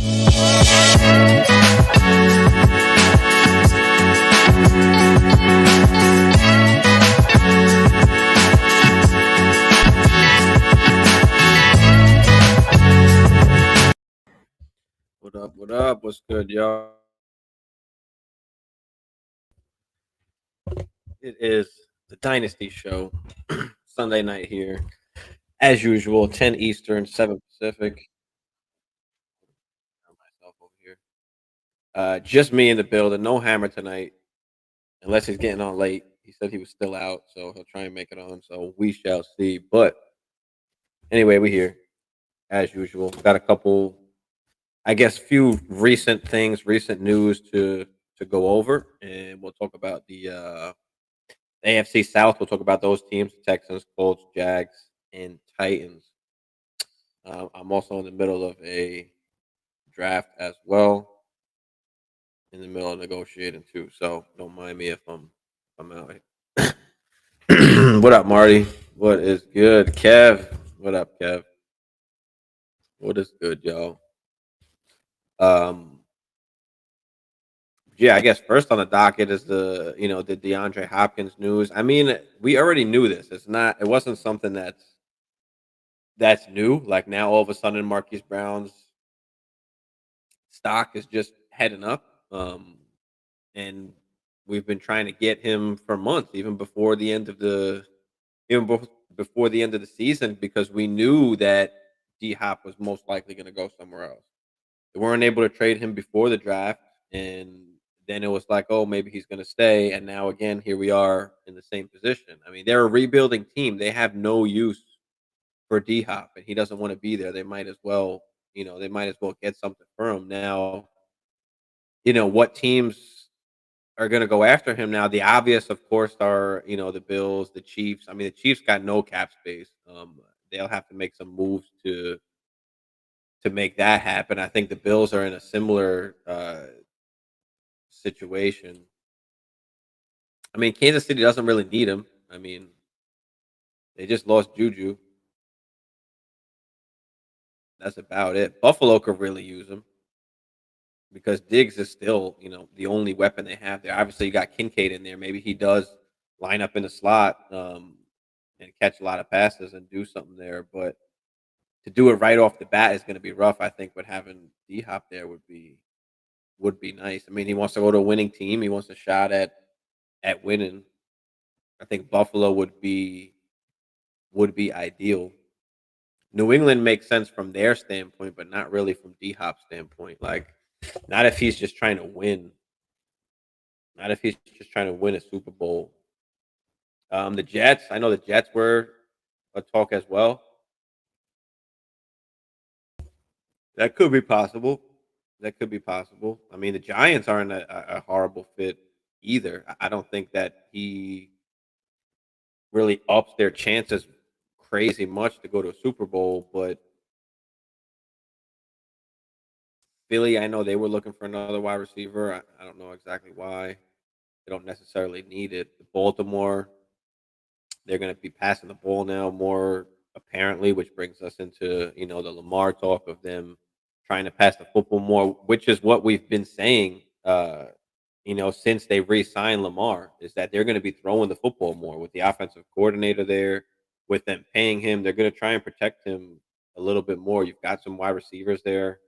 What up? What up? What's good, y'all? It is the Dynasty show, Sunday night here, as usual, 10 Eastern, 7 Pacific. Myself over here. Just me in the building. No Hammer tonight, unless he's getting on late. He said he was still out, so he'll try and make it on. So we shall see. But anyway, we here as usual. Got a couple, I guess, few recent things, recent news to go over, and we'll talk about the AFC South. We'll talk about those teams: Texans, Colts, Jags, and Titans. I'm also in the middle of a draft as well, in the middle of negotiating too. So don't mind me if I'm out. What up, Marty? What is good, Kev? What up, Kev? What is good, y'all? Um, yeah, I guess first on the docket is the DeAndre Hopkins news. I mean, we already knew this. It wasn't something that's new. Like now, all of a sudden, Marquise Brown's stock is just heading up. And we've been trying to get him for months, before the end of the season, because we knew that D Hop was most likely going to go somewhere else. They weren't able to trade him before the draft, and then it was like, oh, maybe he's going to stay. And now again, here we are in the same position. I mean, they're a rebuilding team. They have no use for D Hop, and he doesn't want to be there. They might as well get something for him now. What teams are going to go after him now? The obvious, of course, are the Bills, the Chiefs. I mean, the Chiefs got no cap space. They'll have to make some moves to make that happen. I think the Bills are in a similar situation. I mean, Kansas City doesn't really need him. I mean, they just lost Juju. That's about it. Buffalo could really use him because Diggs is still, the only weapon they have there. Obviously, you got Kincaid in there. Maybe he does line up in the slot and catch a lot of passes and do something there. But to do it right off the bat is going to be rough. I think, but having D Hop there would be nice. I mean, he wants to go to a winning team. He wants a shot at winning. I think Buffalo would be ideal. New England makes sense from their standpoint, but not really from D Hop's standpoint. Like, not if he's just trying to win. Not if he's just trying to win a Super Bowl. The Jets. I know the Jets were a talk as well. That could be possible. That could be possible. I mean, the Giants aren't a horrible fit either. I don't think that he really ups their chances crazy much to go to a Super Bowl, but Philly, I know they were looking for another wide receiver. I don't know exactly why. They don't necessarily need it. Baltimore, they're going to be passing the ball now more apparently, which brings us into the Lamar talk of them trying to pass the football more, which is what we've been saying. Since they re-signed Lamar, is that they're going to be throwing the football more with the offensive coordinator there, with them paying him. They're going to try and protect him a little bit more. You've got some wide receivers there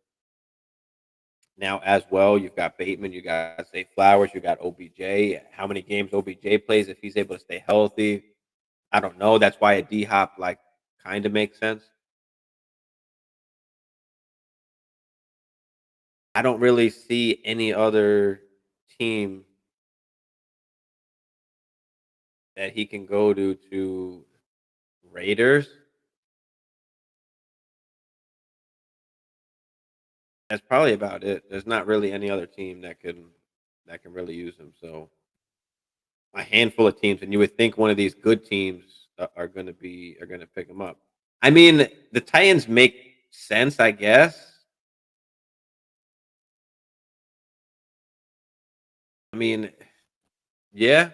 now as well. You've got Bateman, you got Zay Flowers, you got OBJ. How many games OBJ plays if he's able to stay healthy? I don't know. That's why a D Hop like kind of makes sense. I don't really see any other team that he can go to Raiders. That's probably about it. There's not really any other team that can really use him. So a handful of teams, and you would think one of these good teams are going to pick him up. I mean, the Titans make sense, I guess. I mean, yeah,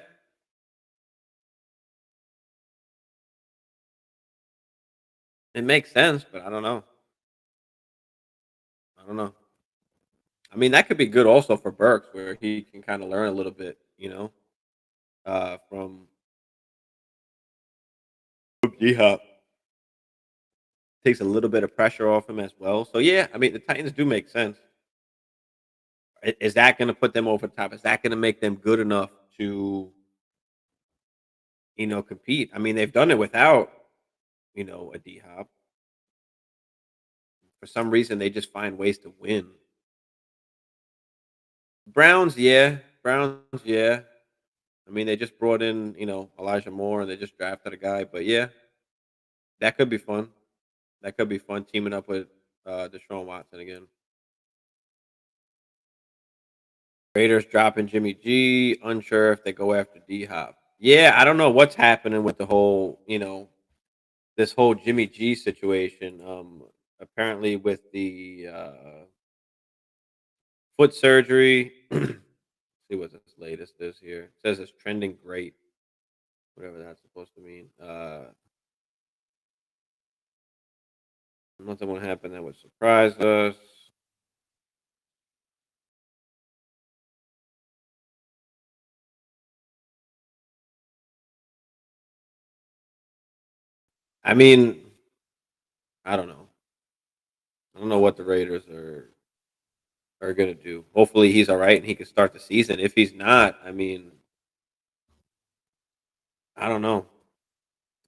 it makes sense, but I don't know. I don't know. I mean, that could be good also for Burks, where he can kind of learn a little bit, from D Hop. Takes a little bit of pressure off him as well. So yeah, I mean, the Titans do make sense. Is that going to put them over the top? Is that going to make them good enough to compete? I mean, they've done it without a D Hop. For some reason, they just find ways to win. Browns, yeah. Browns, yeah. I mean, they just brought in, Elijah Moore and they just drafted a guy. But yeah, that could be fun. That could be fun teaming up with Deshaun Watson again. Raiders dropping Jimmy G. Unsure if they go after D Hop. Yeah, I don't know what's happening with the whole, this whole Jimmy G situation. Apparently with the foot surgery. See what this latest is here. It says it's trending great. Whatever that's supposed to mean. Nothing will happen that would surprise us. I mean, I don't know. I don't know what the Raiders are gonna do. Hopefully he's all right and he can start the season. If he's not, I mean, I don't know.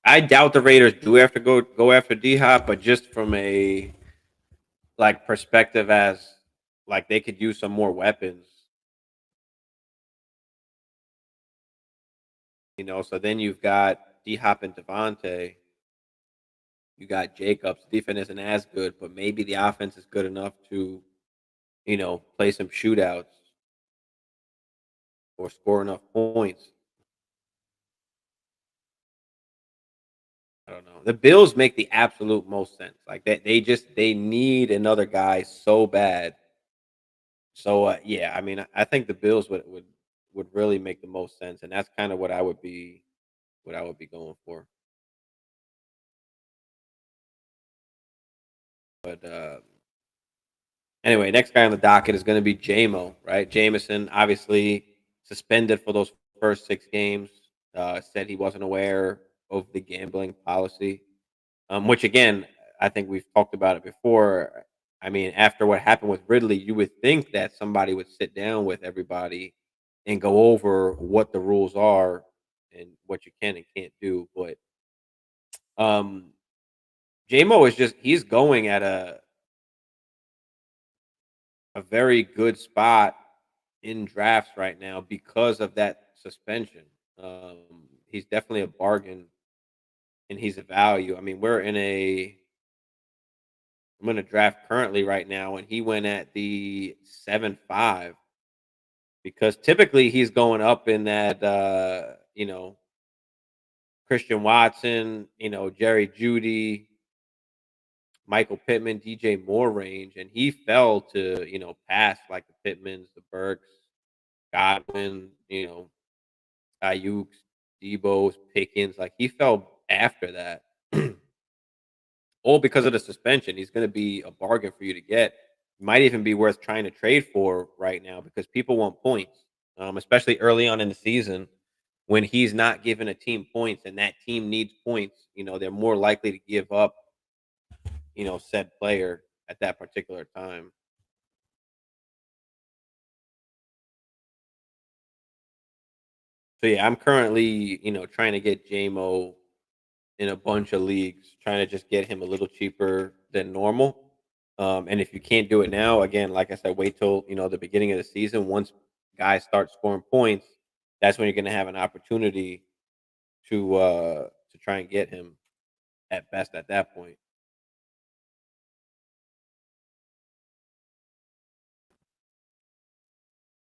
I doubt the Raiders do have to go after D Hop, but just from a like perspective as like they could use some more weapons, So then you've got D Hop and Devontae. You got Jacobs. Defense isn't as good, but maybe the offense is good enough to, play some shootouts or score enough points. I don't know. The Bills make the absolute most sense. Like that, they need another guy so bad. So yeah, I mean, I think the Bills would really make the most sense, and that's kind of what I would be going for. But anyway, next guy on the docket is going to be Jamo, right? Jameson, obviously suspended for those first 6 games. Said he wasn't aware of the gambling policy, which again, I think we've talked about it before. I mean, after what happened with Ridley, you would think that somebody would sit down with everybody and go over what the rules are and what you can and can't do. But um, JMO is he's going at a very good spot in drafts right now because of that suspension. He's definitely a bargain and he's a value. I mean, I'm in a draft currently right now, and he went at the 7-5 because typically he's going up in that Christian Watson, Jerry Judy, Michael Pittman, DJ Moore range, and he fell to past like the Pittmans, the Burks, Godwin, Ayuk's, Debo's, Pickens. Like he fell after that, all because of the suspension. He's going to be a bargain for you to get. Might even be worth trying to trade for right now because people want points, especially early on in the season when he's not giving a team points and that team needs points. They're more likely to give up, said player at that particular time. So yeah, I'm currently, trying to get JMO in a bunch of leagues, trying to just get him a little cheaper than normal. And if you can't do it now, again, like I said, wait till the beginning of the season. Once guys start scoring points, that's when you're going to have an opportunity to try and get him at best at that point.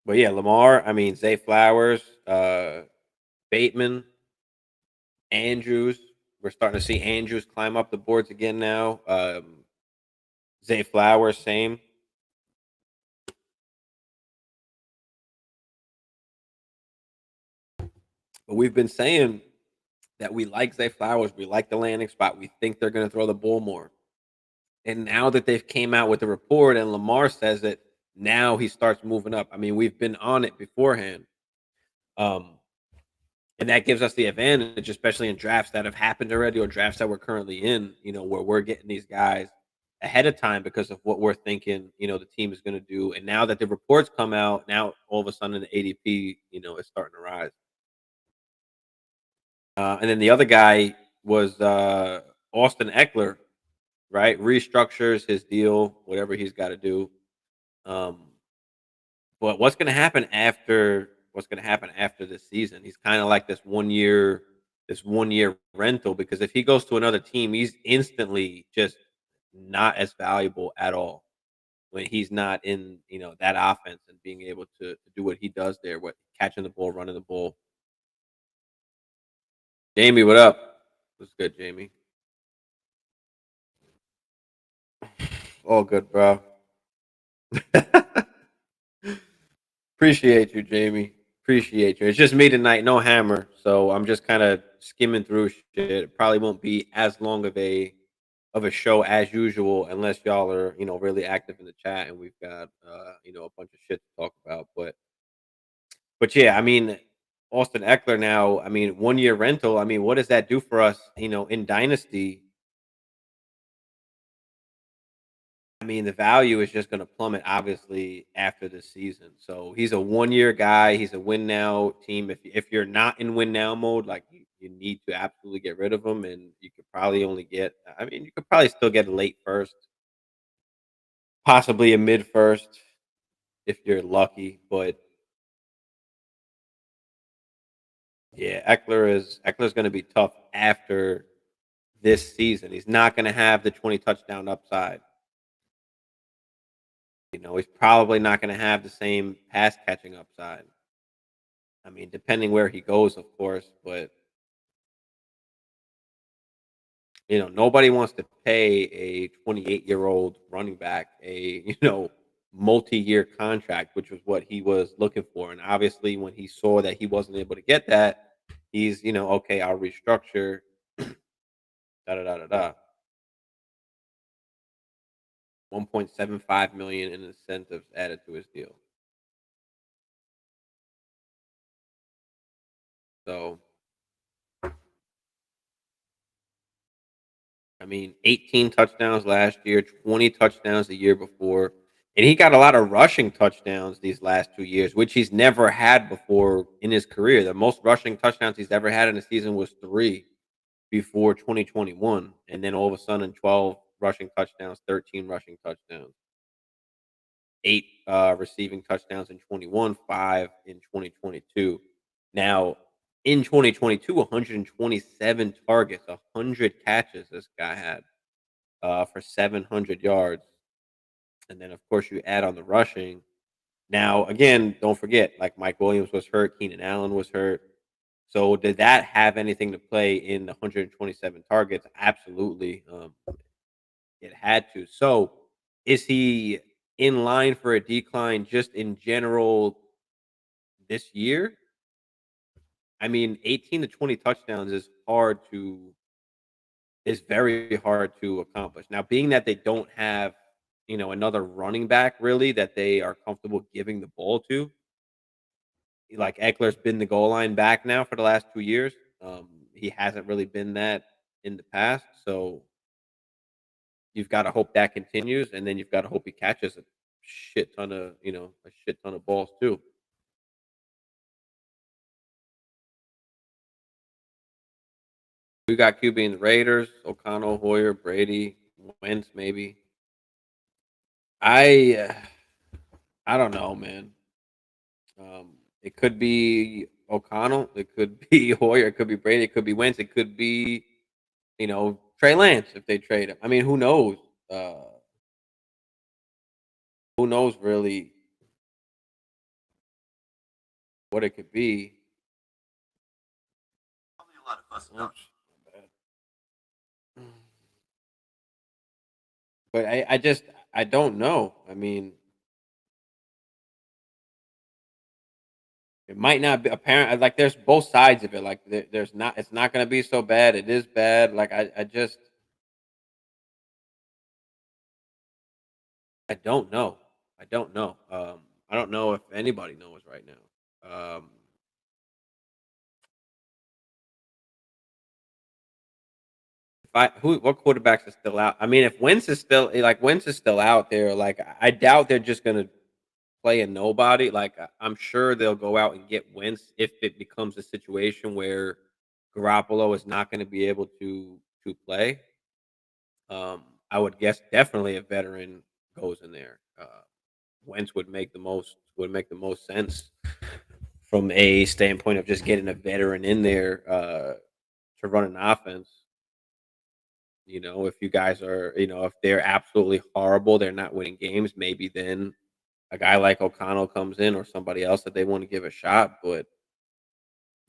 But yeah, Lamar. I mean, Zay Flowers, Bateman, Andrews. We're starting to see Andrews climb up the boards again now. Zay Flowers, same. But we've been saying that we like Zay Flowers. We like the landing spot. We think they're going to throw the ball more. And now that they've came out with the report and Lamar says it, Now he starts moving up. I mean, we've been on it beforehand. Um, and that gives us the advantage, especially in drafts that have happened already or drafts that we're currently in, where we're getting these guys ahead of time because of what we're thinking, the team is going to do. And now that the reports come out, now all of a sudden the ADP, is starting to rise. And then the other guy was Austin Eckler, right? Restructures his deal, whatever he's got to do. Um, but what's gonna happen after this season? He's kind of like this 1 year rental because if he goes to another team, he's instantly just not as valuable at all when he's not in, that offense and being able to do what he does there, what catching the ball, running the ball. Jamie, what up? What's good, Jamie? All good, bro. Appreciate you, Jamie. Appreciate you. It's just me tonight, no hammer. So I'm just kind of skimming through shit. It probably won't be as long of a show as usual unless y'all are, really active in the chat and we've got a bunch of shit to talk about. But yeah, I mean Austin Eckler now, I mean, 1 year rental. I mean, what does that do for us, in Dynasty? I mean, the value is just going to plummet obviously after this season. So he's a 1 year guy. He's a win now team. If you're not in win now mode, like you need to absolutely get rid of him, and you could probably only get. I mean, you could probably still get a late first, possibly a mid first if you're lucky. But yeah, Eckler's going to be tough after this season. He's not going to have the 20 touchdown upside. He's probably not going to have the same pass catching upside. I mean, depending where he goes, of course, but nobody wants to pay a 28-year-old running back a multi-year contract, which was what he was looking for. And obviously, when he saw that he wasn't able to get that, he's okay, I'll restructure. Da da da da da. 1.75 million in incentives added to his deal. So I mean, 18 touchdowns last year, 20 touchdowns the year before. And he got a lot of rushing touchdowns these last 2 years, which he's never had before in his career. The most rushing touchdowns he's ever had in a season was 3 before 2021. And then all of a sudden, 12 rushing touchdowns, 13 rushing touchdowns, 8 receiving touchdowns in 21, 5 in 2022. Now, in 2022, 127 targets, 100 catches this guy had for 700 yards. And then, of course, you add on the rushing. Now, again, don't forget, like Mike Williams was hurt, Keenan Allen was hurt. So, did that have anything to play in the 127 targets? Absolutely. It had to. So, is he in line for a decline just in general this year? I mean, 18 to 20 touchdowns is very hard to accomplish. Now, being that they don't have, another running back really that they are comfortable giving the ball to, like Eckler's been the goal line back now for the last 2 years. He hasn't really been that in the past, so you've got to hope that continues, and then you've got to hope he catches a shit ton of balls too. We got QB in the Raiders, O'Connell, Hoyer, Brady, Wentz, maybe. I uh, I don't know, man. It could be O'Connell, it could be Hoyer, it could be Brady, it could be Wentz, it could be Trey Lance if they trade him. I mean, who knows? Uh, who knows really what it could be? Oops, my bad. But I don't know. I mean, it might not be apparent. Like there's both sides of it. Like there's not. It's not going to be so bad. It is bad. Like I don't know. I don't know. I don't know if anybody knows right now. If I who what quarterbacks are still out? I mean, if Wentz is still like Wentz is still out there, like I doubt they're just gonna play a nobody. Like I'm sure they'll go out and get Wentz if it becomes a situation where Garoppolo is not going to be able to play. I would guess definitely a veteran goes in there. Wentz would make the most sense from a standpoint of just getting a veteran in there to run an offense. You know, if you guys are, if they're absolutely horrible, they're not winning games. Maybe then a guy like O'Connell comes in or somebody else that they want to give a shot. But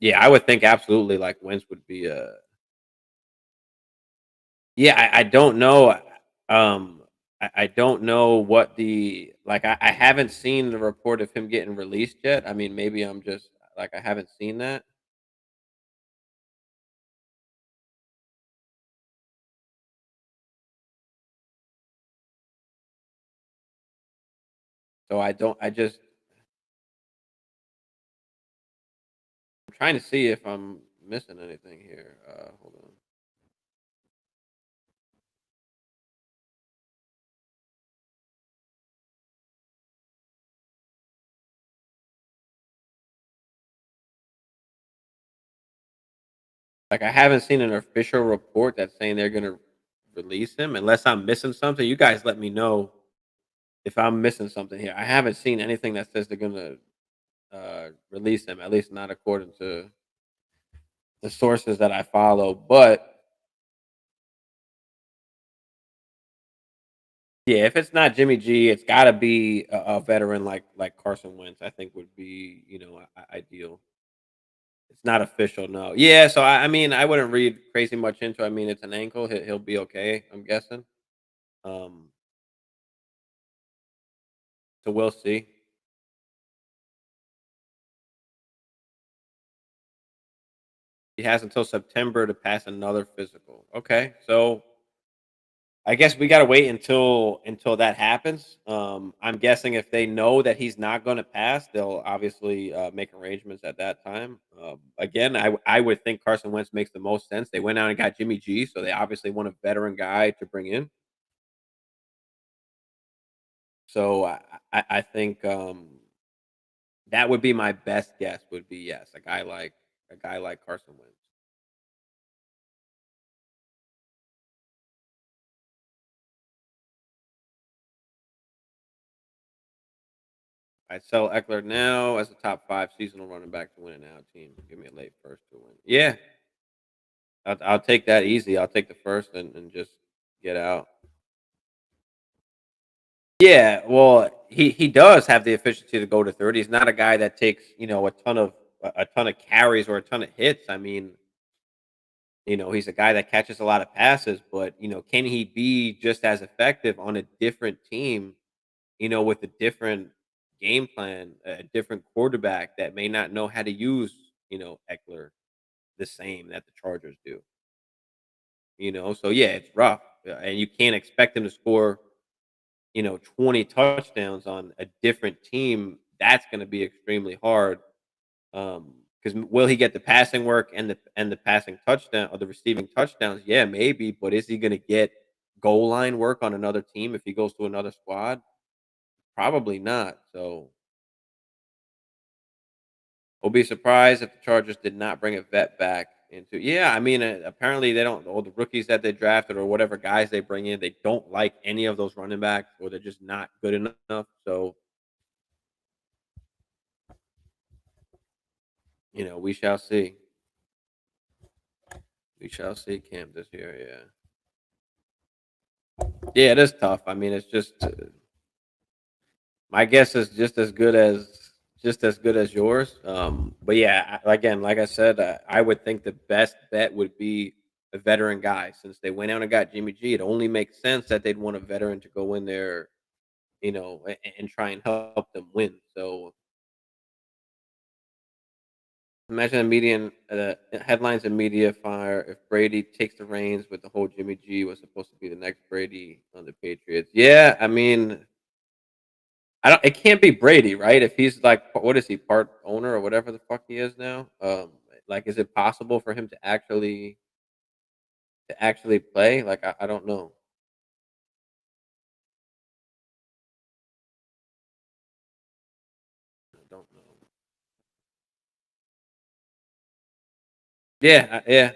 yeah, I would think absolutely like Wentz would be a. Yeah, I don't know. I don't know what the like. I haven't seen the report of him getting released yet. I mean, maybe I'm just like I haven't seen that. So I don't. I'm trying to see if I'm missing anything here. Hold on. Like I haven't seen an official report that's saying they're gonna release him unless I'm missing something. You guys let me know if I'm missing something here. I haven't seen anything that says they're gonna release him, at least not according to the sources that I follow. But yeah, if it's not Jimmy G, it's got to be a veteran like Carson Wentz. I think would be ideal. It's not official, no. Yeah, so I mean, I wouldn't read crazy much into. I mean, it's an ankle. He'll be okay. I'm guessing. Um, so we'll see. He has until September to pass another physical. Okay, so I guess we gotta wait until that happens. I'm guessing if they know that he's not gonna pass, they'll obviously, make arrangements at that time. Again, I would think Carson Wentz makes the most sense. They went out and got Jimmy G, so they obviously want a veteran guy to bring in. So I think, that would be my best guess would be, yes, a guy like Carson Wentz. I'd sell Eckler now as a top 5 seasonal running back to win it now team. Give me a late first to win. Yeah. I'll take that easy. I'll take the first and just get out. Yeah, well, he does have the efficiency to go to 30. He's not a guy that takes, a ton of carries or a ton of hits. I mean, he's a guy that catches a lot of passes, but can he be just as effective on a different team, with a different game plan, a different quarterback that may not know how to use, Eckler the same that the Chargers do. So yeah, it's rough. And you can't expect him to score 20 touchdowns on a different team, that's going to be extremely hard. Because will he get the passing work and the passing touchdown or the receiving touchdowns? Yeah, maybe. But is he going to get goal line work on another team if he goes to another squad? Probably not. So we'll be surprised if the Chargers did not bring a vet back into. Yeah, I mean, apparently they don't. All the rookies that they drafted or whatever guys they bring in, they don't like any of those running backs, or they're just not good enough. So we shall see. We shall see camp this year. Yeah, yeah, it is tough. I mean, it's just my guess is just as good as yours. But yeah, again, like I said, I would think the best bet would be a veteran guy. Since they went out and got Jimmy G, it only makes sense that they'd want a veteran to go in there, and try and help them win. So imagine a median headlines and media fire if Brady takes the reins with the whole Jimmy G was supposed to be the next Brady on the Patriots. Yeah, I mean, I don't. It can't be Brady, right? If he's like, what is he, part owner or whatever the fuck he is now? Like, is it possible for him to actually play? Like, I don't know. I don't know. Yeah, yeah.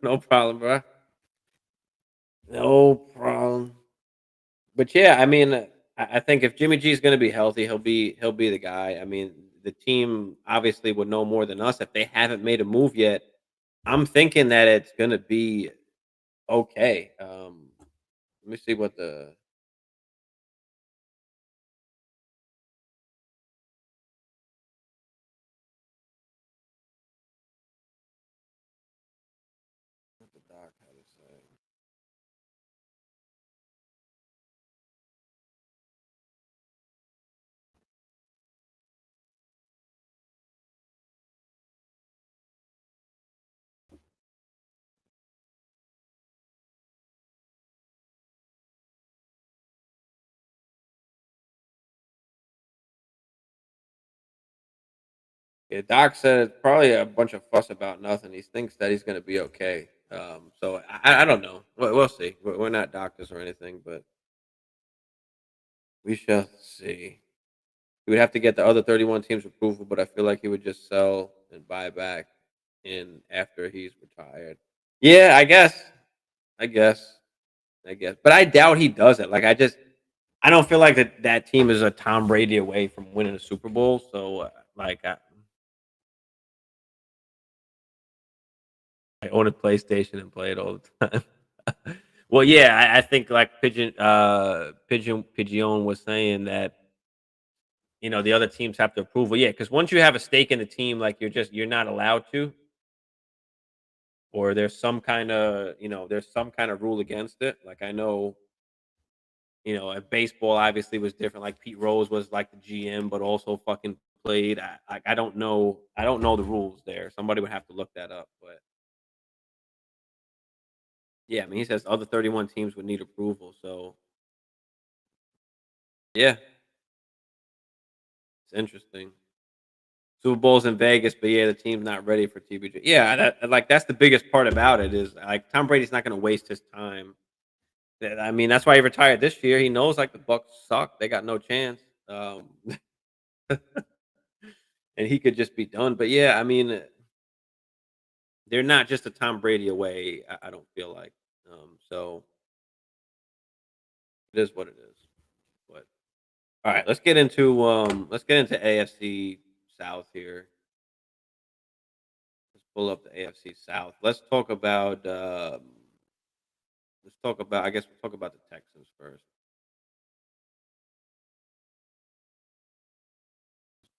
No problem, bro. No problem. But yeah, I mean, I think if Jimmy G is going to be healthy, he'll be the guy. I mean, the team obviously would know more than us if they haven't made a move yet. I'm thinking that it's going to be okay. Let me see what the doc had to say. Yeah, Doc said it's probably a bunch of fuss about nothing. He thinks that he's going to be okay. So I don't know. We'll see. We're not doctors or anything, but we shall see. He would have to get the other 31 teams' approval, but I feel like he would just sell and buy back in after he's retired. Yeah, I guess. I guess. I guess. But I doubt he does it. Like I don't feel like that team is a Tom Brady away from winning a Super Bowl. So I own a PlayStation and play it all the time. Well, yeah, I think like Pigeon was saying that the other teams have to approve. Well, yeah, because once you have a stake in the team, like you're not allowed to, or there's some kind of rule against it. Like I know, baseball obviously was different. Like Pete Rose was like the GM, but also fucking played. I don't know. I don't know the rules there. Somebody would have to look that up. But yeah, I mean, he says other 31 teams would need approval. So yeah, it's interesting. Super Bowl's in Vegas, but yeah, the team's not ready for TBJ. Yeah, that's the biggest part about it is like Tom Brady's not going to waste his time. I mean, that's why he retired this year. He knows like the Bucks suck; they got no chance, and he could just be done. But yeah, I mean, they're not just a Tom Brady away. I don't feel like. So it is what it is. But all right, let's get into AFC South here. Let's pull up the AFC South. Let's talk about. I guess we'll talk about the Texans first.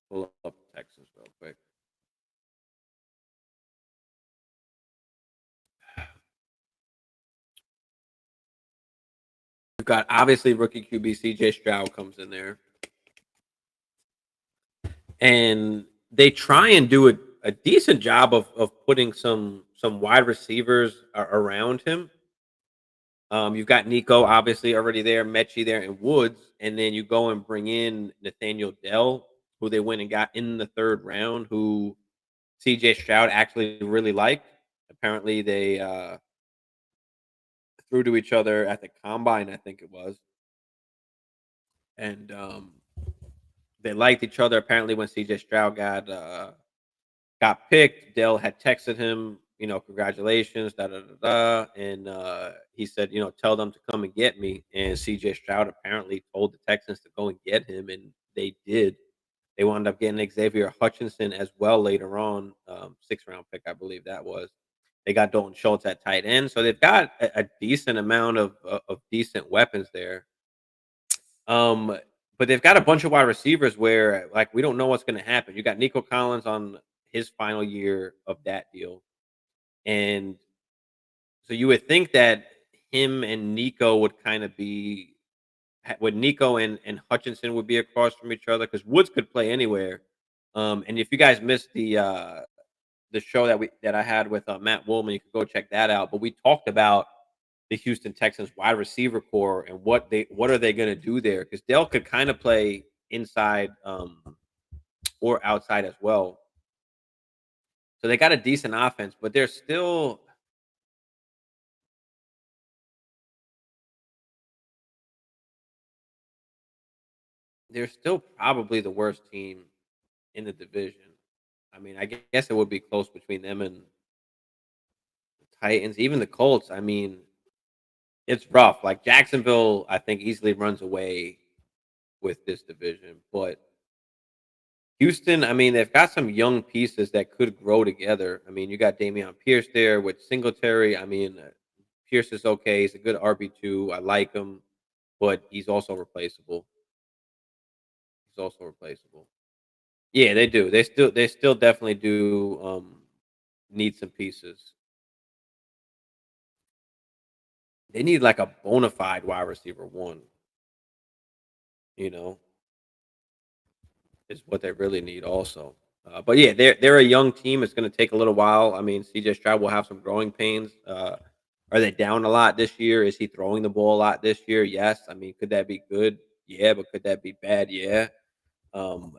Pull up the Texans real quick. We've got obviously rookie QB CJ Stroud comes in there, and they try and do a decent job of putting some wide receivers around him. You've got Nico obviously already there, Mechie there, and Woods, and then you go and bring in Nathaniel Dell, who they went and got in the third round, who CJ Stroud actually really liked. Apparently, they threw to each other at the combine, I think it was, and they liked each other. Apparently, when CJ Stroud got picked, Dell had texted him, congratulations, da da da da, and he said, tell them to come and get me. And CJ Stroud apparently told the Texans to go and get him, and they did. They wound up getting Xavier Hutchinson as well later on, 6th round pick, I believe that was. They got Dalton Schultz at tight end, so they've got a decent amount of decent weapons there. Um, but they've got a bunch of wide receivers where like we don't know what's going to happen. You got Nico Collins on his final year of that deal, and so you would think that him and Nico would kind of be would Nico and Hutchinson would be across from each other because Woods could play anywhere. And if you guys missed the show that I had with Matt Woolman, you could go check that out. But we talked about the Houston Texans wide receiver core and what are they going to do there? Because Dell could kind of play inside or outside as well. So they got a decent offense, but they're still probably the worst team in the division. I mean, I guess it would be close between them and the Titans, even the Colts. I mean, it's rough. Like Jacksonville, I think easily runs away with this division, but Houston, I mean, they've got some young pieces that could grow together. I mean, you got Damian Pierce there with Singletary. I mean, Pierce is okay. He's a good RB2. I like him, but he's also replaceable. He's also replaceable. Yeah, they do. They still definitely do need some pieces. They need like a bona fide wide receiver one, you know, is what they really need also. But yeah, they're a young team. It's going to take a little while. I mean, CJ Stroud will have some growing pains. Are they down a lot this year? Is he throwing the ball a lot this year? Yes. I mean, could that be good? Yeah, but could that be bad? Yeah. Um,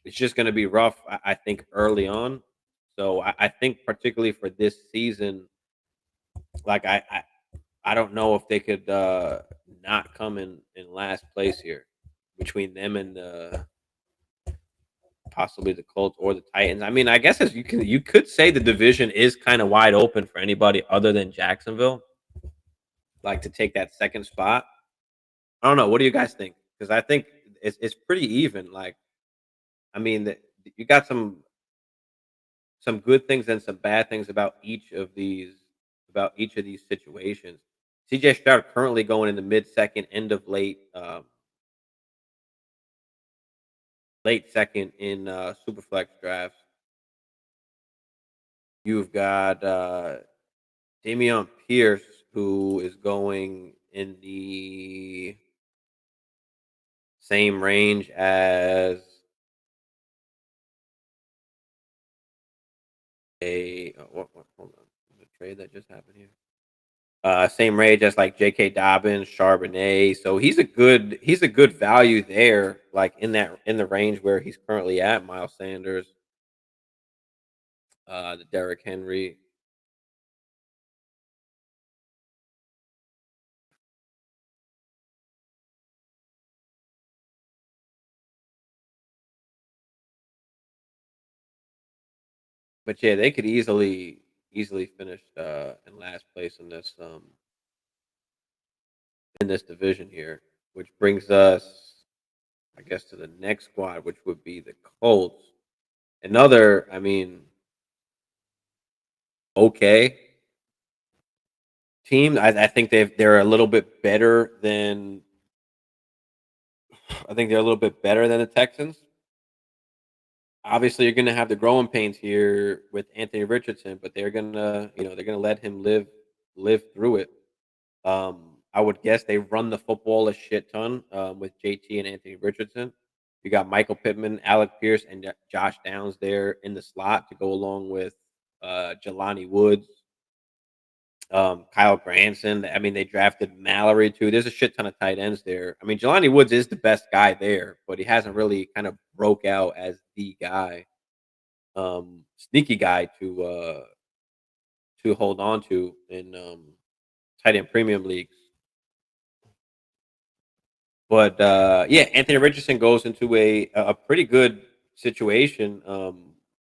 it's just going to be rough, I think, early on. So I think particularly for this season, like I don't know if they could not come in last place here between them and possibly the Colts or the Titans. I mean, I guess as you could say the division is kind of wide open for anybody other than Jacksonville, like to take that second spot. I don't know. What do you guys think? Because I think it's pretty even. Like, I mean, you got some good things and some bad things about each of these situations. CJ Stroud currently going in the mid second, end of late second in Superflex drafts. You've got Damian Pierce, who is going in the same range as what hold on. There's a trade that just happened here. Same range as like J.K. Dobbins, Charbonnet. So he's a good value there, like in the range where he's currently at. Miles Sanders, the Derrick Henry. But yeah, they could easily finish in last place in this division here, which brings us, I guess, to the next squad, which would be the Colts. Another, I mean, okay team. I think they're a little bit better than I think they're a little bit better than the Texans. Obviously, you're going to have the growing pains here with Anthony Richardson, but they're gonna let him live through it. I would guess they run the football a shit ton with JT and Anthony Richardson. You got Michael Pittman, Alec Pierce, and Josh Downs there in the slot to go along with Jelani Woods, Kyle Granson. I mean, they drafted Mallory too. There's a shit ton of tight ends there. I mean, Jelani Woods is the best guy there, but he hasn't really kind of broke out as the guy, sneaky guy to hold on to in tight end premium leagues. But yeah, Anthony Richardson goes into a pretty good situation.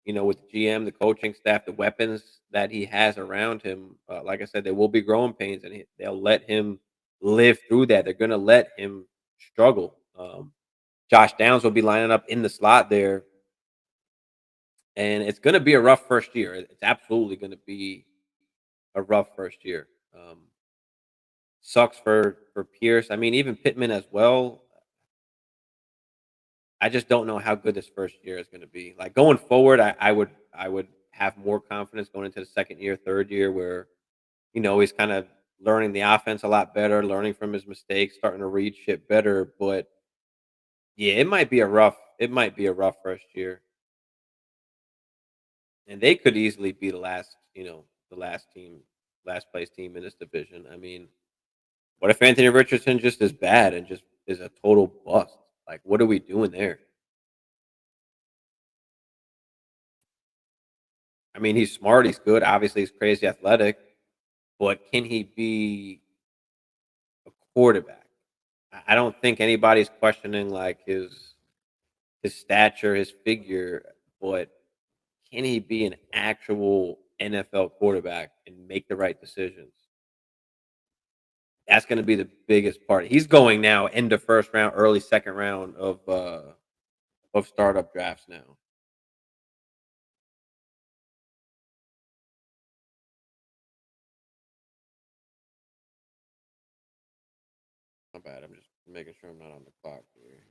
With the GM, the coaching staff, the weapons that he has around him. Like I said, there will be growing pains, and they'll let him live through that. They're going to let him struggle. Josh Downs will be lining up in the slot there, and it's going to be a rough first year. It's absolutely going to be a rough first year. Sucks for Pierce. I mean, even Pittman as well. I just don't know how good this first year is going to be. Like going forward, I would have more confidence going into the second year, third year, where he's kind of learning the offense a lot better, learning from his mistakes, starting to read shit better. But yeah, it might be a rough first year, and they could easily be the last team last place team in this division. I mean, what if Anthony Richardson just is bad and just is a total bust? Like, what are we doing there? I mean, he's smart, he's good, obviously he's crazy athletic, but can he be a quarterback? I don't think anybody's questioning like his stature, his figure, but can he be an actual NFL quarterback and make the right decisions? That's going to be the biggest part. He's going now end of first round, early second round of startup drafts now. Not bad. I'm just making sure I'm not on the clock here.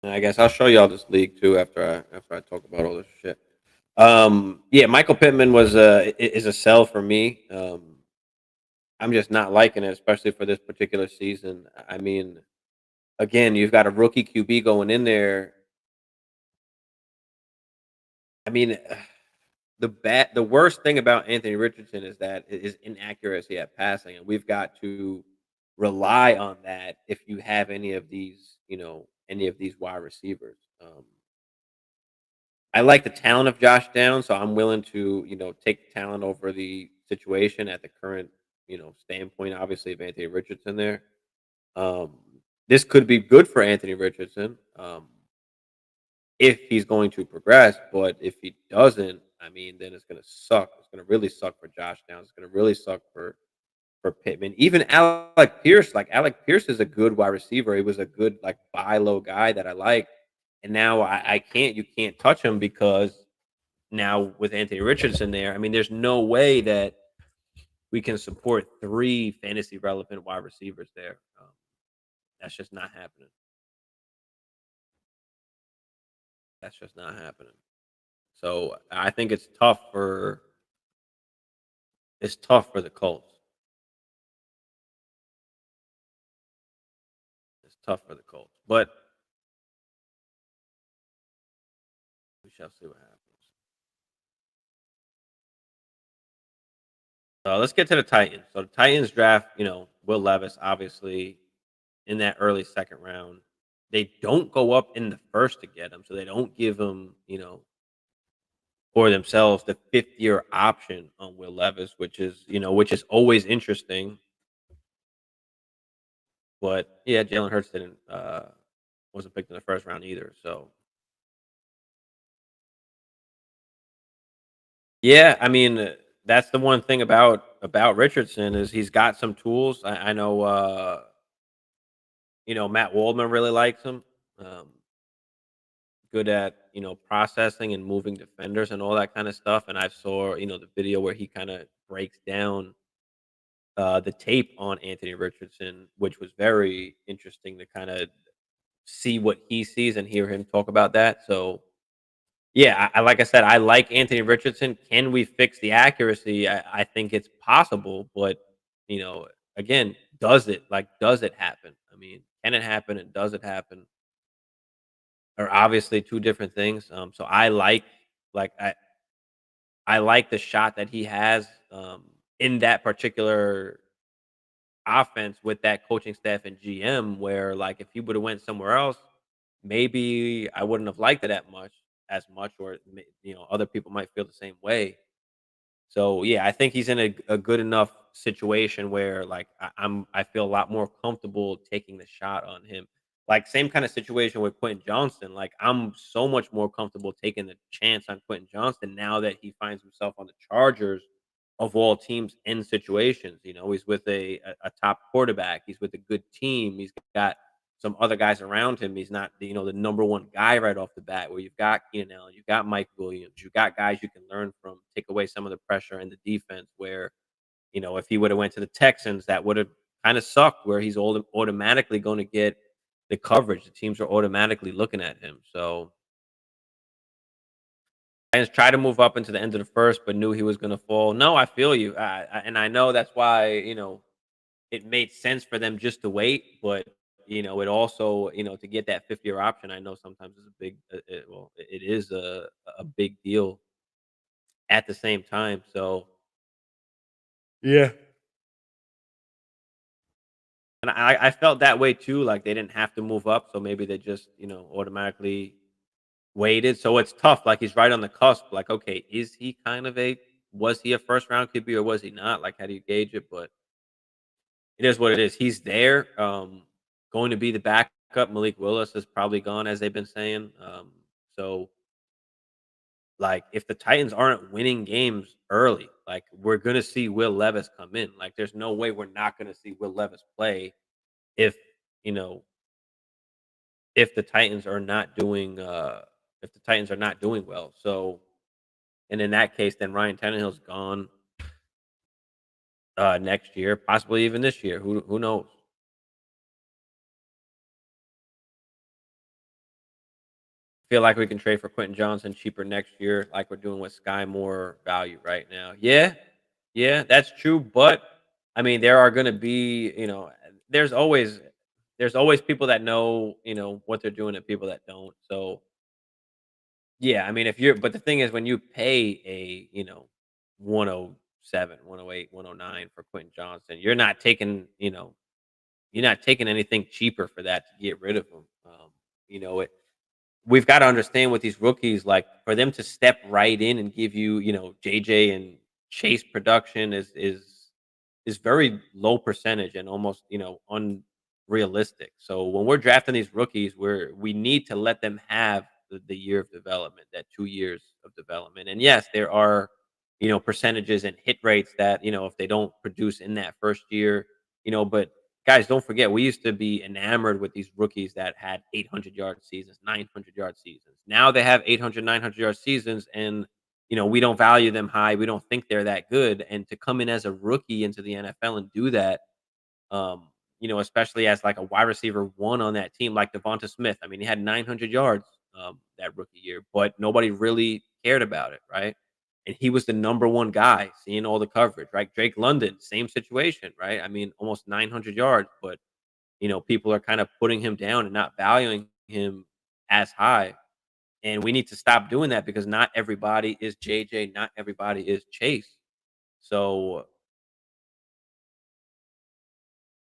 And I guess I'll show y'all this league too after I talk about all this shit. Yeah, Michael Pittman is a sell for me. I'm just not liking it, especially for this particular season. I mean, again, you've got a rookie QB going in there. I mean, the worst thing about Anthony Richardson is that is inaccuracy at passing, and we've got to rely on that if you have any of these, any of these wide receivers. I like the talent of Josh Downs, so I'm willing to, take the talent over the situation at the current, standpoint, obviously, of Anthony Richardson there. Um, this could be good for Anthony Richardson if he's going to progress, but if he doesn't, I mean, then it's going to suck. It's going to really suck for Josh Downs. It's going to really suck for Pittman. Even Alec Pierce, like Alec Pierce is a good wide receiver. He was a good like buy low guy that I like, and now I can't. You can't touch him because now with Anthony Richardson there, I mean, there's no way that we can support three fantasy relevant wide receivers there. That's just not happening. That's just not happening. So I think it's tough for the Colts. It's tough for the Colts, but we shall see what happens. Let's get to the Titans. So the Titans draft, Will Levis, obviously in that early second round. They don't go up in the first to get him, so they don't give him, for themselves the fifth year option on Will Levis, which is always interesting. But yeah, Jalen Hurts didn't wasn't picked in the first round either. So yeah, I mean that's the one thing about Richardson is he's got some tools. I know Matt Waldman really likes him. Um, good at processing and moving defenders and all that kind of stuff. And I saw the video where he kind of breaks down the tape on Anthony Richardson, which was very interesting to kind of see what he sees and hear him talk about that. So yeah, like I said, I like Anthony Richardson. Can we fix the accuracy? I think it's possible, but you know, again, does it happen? I mean, can it happen and does it happen are obviously two different things. So like I like the shot that he has in that particular offense with that coaching staff and GM. Where like if he would have went somewhere else, maybe I wouldn't have liked it as much, or other people might feel the same way. So yeah, I think he's in a good enough situation where like I feel a lot more comfortable taking the shot on him. Like same kind of situation with Quentin Johnston. Like I'm so much more comfortable taking the chance on Quentin Johnston now that he finds himself on the Chargers of all teams in situations. He's with a top quarterback. He's with a good team. He's got some other guys around him. He's not the number one guy right off the bat. Where you've got Keenan Allen, you've got Mike Williams, you've got guys you can learn from, take away some of the pressure in the defense. Where if he would have went to the Texans, that would have kind of sucked. Where he's automatically going to get the coverage. The teams are automatically looking at him. So Lions tried to move up into the end of the first, but knew he was going to fall. No, I feel you, and I know that's why. it made sense for them just to wait, but it also, to get that 50-year option, I know sometimes it's a big, well, it is a big deal at the same time. So yeah, and I felt that way too. Like they didn't have to move up, so maybe they just automatically waited. So it's tough. Like he's right on the cusp. Like okay, is he kind of a was he a first round QB or was he not? Like how do you gauge it? But it is what it is. He's there. Going to be the backup. Malik Willis is probably gone, as they've been saying. So, like, if the Titans aren't winning games early, like, we're gonna see Will Levis come in. Like, there's no way we're not gonna see Will Levis play if you know if the Titans are not doing if the Titans are not doing well. So, and in that case, then Ryan Tannehill's gone next year, possibly even this year. Who knows? Feel like we can trade for Quentin Johnson cheaper next year, like we're doing with Sky Moore value right now. Yeah, yeah, that's true. But I mean, there are going to be, there's always people that know, what they're doing and people that don't. So yeah, I mean, if you're, but the thing is, when you pay a, 107, 108, 109 for Quentin Johnson, you're not taking anything cheaper for that to get rid of him. It we've got to understand with these rookies, like for them to step right in and give you, JJ and Chase production is very low percentage and almost, unrealistic. So when we're drafting these rookies, we need to let them have the year of development, that 2 years of development. And yes, there are, percentages and hit rates that, if they don't produce in that first year, but guys, don't forget, we used to be enamored with these rookies that had 800-yard seasons, 900-yard seasons. Now they have 800, 900-yard seasons, and we don't value them high. We don't think they're that good. And to come in as a rookie into the NFL and do that, especially as like a wide receiver one on that team, like Devonta Smith. I mean, he had 900 yards that rookie year, but nobody really cared about it, right? And he was the number one guy, seeing all the coverage, right? Drake London, same situation, right? I mean, almost 900 yards, but people are kind of putting him down and not valuing him as high. And we need to stop doing that because not everybody is JJ, not everybody is Chase. So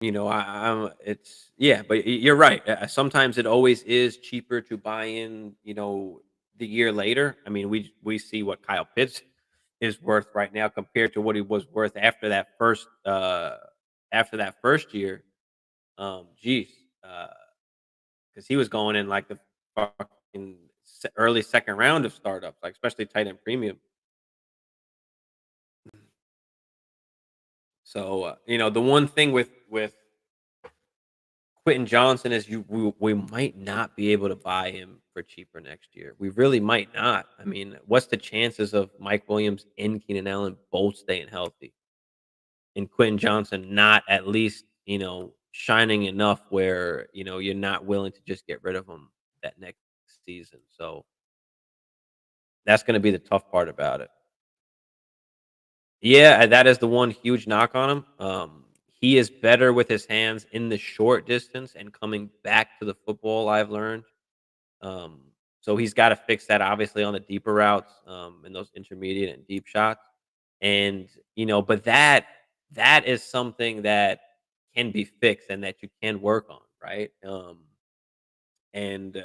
it's yeah, but you're right. Sometimes it always is cheaper to buy in, the year later. I mean, we see what Kyle Pitts is worth right now compared to what he was worth after that first year. Geez, because he was going in like the fucking early second round of startups, like especially tight end premium. So the one thing with Quentin Johnson is we might not be able to buy him for cheaper next year. We really might not. I mean, what's the chances of Mike Williams and Keenan Allen both staying healthy and Quentin Johnson not at least, shining enough where, you're not willing to just get rid of him that next season. So that's going to be the tough part about it. Yeah, that is the one huge knock on him. He is better with his hands in the short distance and coming back to the football, I've learned. Um, so he's got to fix that obviously on the deeper routes, and those intermediate and deep shots. And but that is something that can be fixed and that you can work on, right? And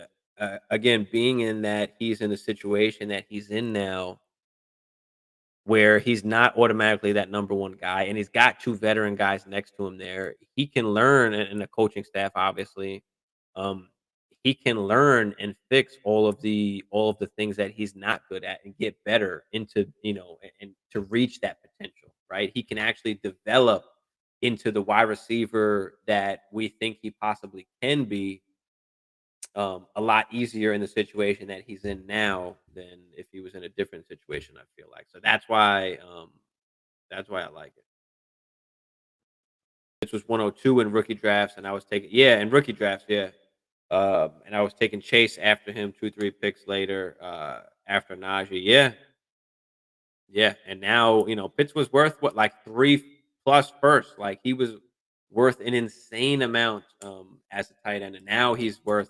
again, being in that he's in the situation that he's in now, where he's not automatically that number one guy, and he's got two veteran guys next to him there. He can learn, and the coaching staff obviously, um, he can learn and fix all of the things that he's not good at, and get better into and to reach that potential. Right, he can actually develop into the wide receiver that we think he possibly can be, a lot easier in the situation that he's in now than if he was in a different situation. I feel like so that's why I like it. This was 102 in rookie drafts, and I was taking in rookie drafts, yeah. And I was taking Chase after him 2, 3 picks later, after Najee, yeah, yeah. And now Pitts was worth what, like 3 plus first, like he was worth an insane amount as a tight end, and now he's worth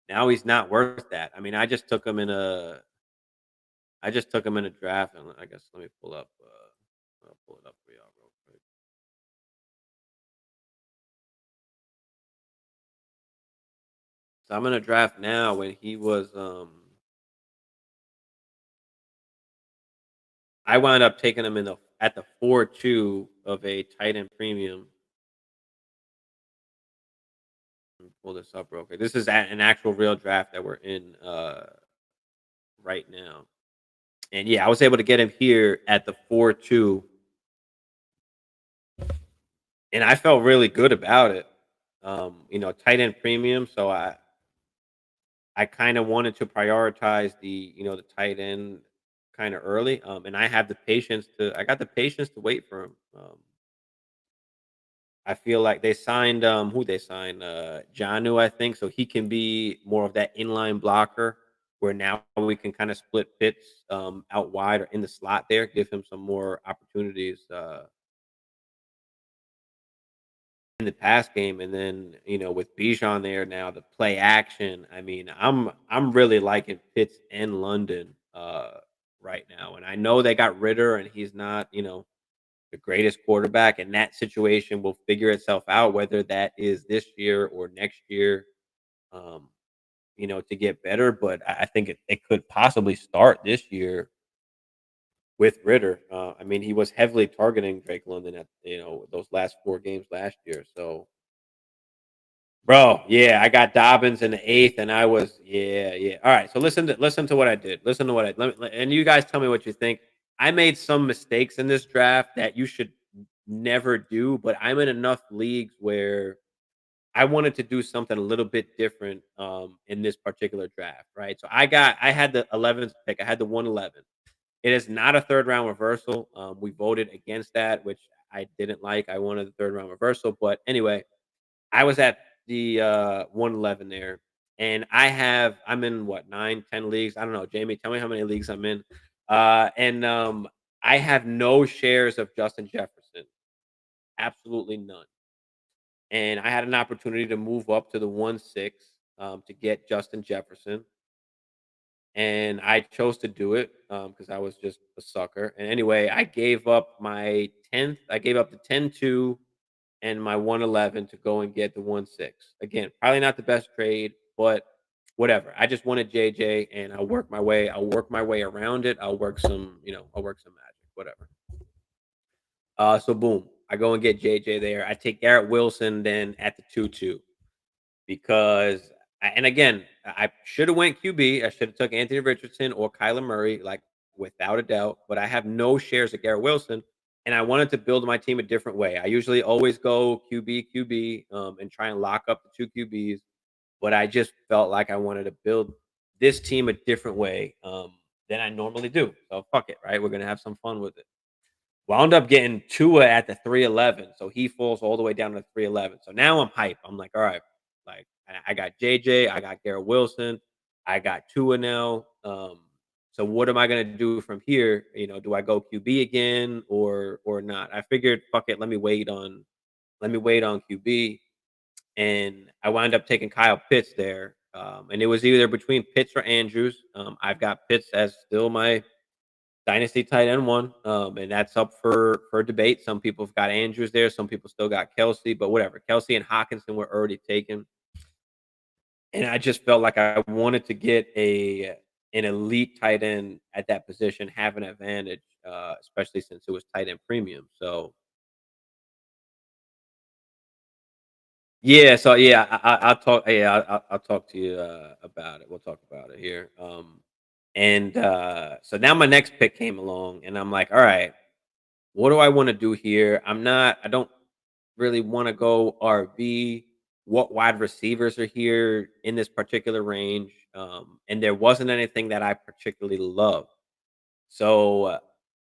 now he's not worth that. I mean, I just took him in a draft, and I guess let me pull up. I'll pull it up for y'all real quick. So I'm in a draft now when he was. I wound up taking him in the at the 4-2 of a tight end premium. Let me pull this up real quick. This is an actual real draft that we're in right now. And yeah, I was able to get him here at the 4-2, and I felt really good about it. Tight end premium, so I kind of wanted to prioritize the tight end kind of early. And I got the patience to wait for him. I feel like they signed who they signed Janu, I think, so he can be more of that inline blocker where now we can kind of split Pitts out wide or in the slot there, give him some more opportunities in the pass game. And then with Bijan there now, the play action. I mean, I'm really liking Pitts and London right now, and I know they got Ritter, and he's not the greatest quarterback, and that situation will figure itself out whether that is this year or next year. Um, to get better, but I think it could possibly start this year with Ritter. I mean, he was heavily targeting Drake London at those last 4 games last year. So, bro, yeah, I got Dobbins in the 8th, and I was yeah. All right, so listen to what I did. Listen to what and you guys tell me what you think. I made some mistakes in this draft that you should never do, but I'm in enough leagues where I wanted to do something a little bit different in this particular draft, right? So I had the 11th pick. I had the 111. It is not a third round reversal. We voted against that, which I didn't like. I wanted the third round reversal, but anyway, I was at the 111 there, and I'm in what 9, 10 leagues. I don't know, Jamie. Tell me how many leagues I'm in. And I have no shares of Justin Jefferson, absolutely none. And I had an opportunity to move up to the 1-6 to get Justin Jefferson, and I chose to do it because I was just a sucker. And anyway, I gave up my 10th. I gave up the 10-2 and my 111 to go and get the 1-6. Again, probably not the best trade, but whatever. I just wanted JJ, and I'll work my way. I'll work my way around it. I'll work some magic, whatever. So boom, I go and get JJ there. I take Garrett Wilson then at the 2-2 because and again, I should have went QB. I should have took Anthony Richardson or Kyler Murray, like without a doubt. But I have no shares of Garrett Wilson, and I wanted to build my team a different way. I usually always go QB, and try and lock up the two QBs. But I just felt like I wanted to build this team a different way than I normally do. So fuck it, right? We're gonna have some fun with it. Wound up getting Tua at the 311, so he falls all the way down to 311. So now I'm hype. I'm like, all right, like I got JJ, I got Garrett Wilson, I got Tua now. So what am I gonna do from here? Do I go QB again or not? I figured, fuck it, let me wait on QB, and I wound up taking Kyle Pitts there. And it was either between Pitts or Andrews. I've got Pitts as still my Dynasty tight end one, and that's up for debate. Some people have got Andrews there, some people still got Kelsey, but whatever. Kelsey and Hawkinson were already taken, and I just felt like I wanted to get an elite tight end at that position, have an advantage, especially since it was tight end premium. So yeah, so yeah, I'll talk. Yeah, I'll talk to you about it. We'll talk about it here. And so now my next pick came along, and I'm like, all right, what do I want to do here? I don't really want to go RB. What wide receivers are here in this particular range? And there wasn't anything that I particularly loved. So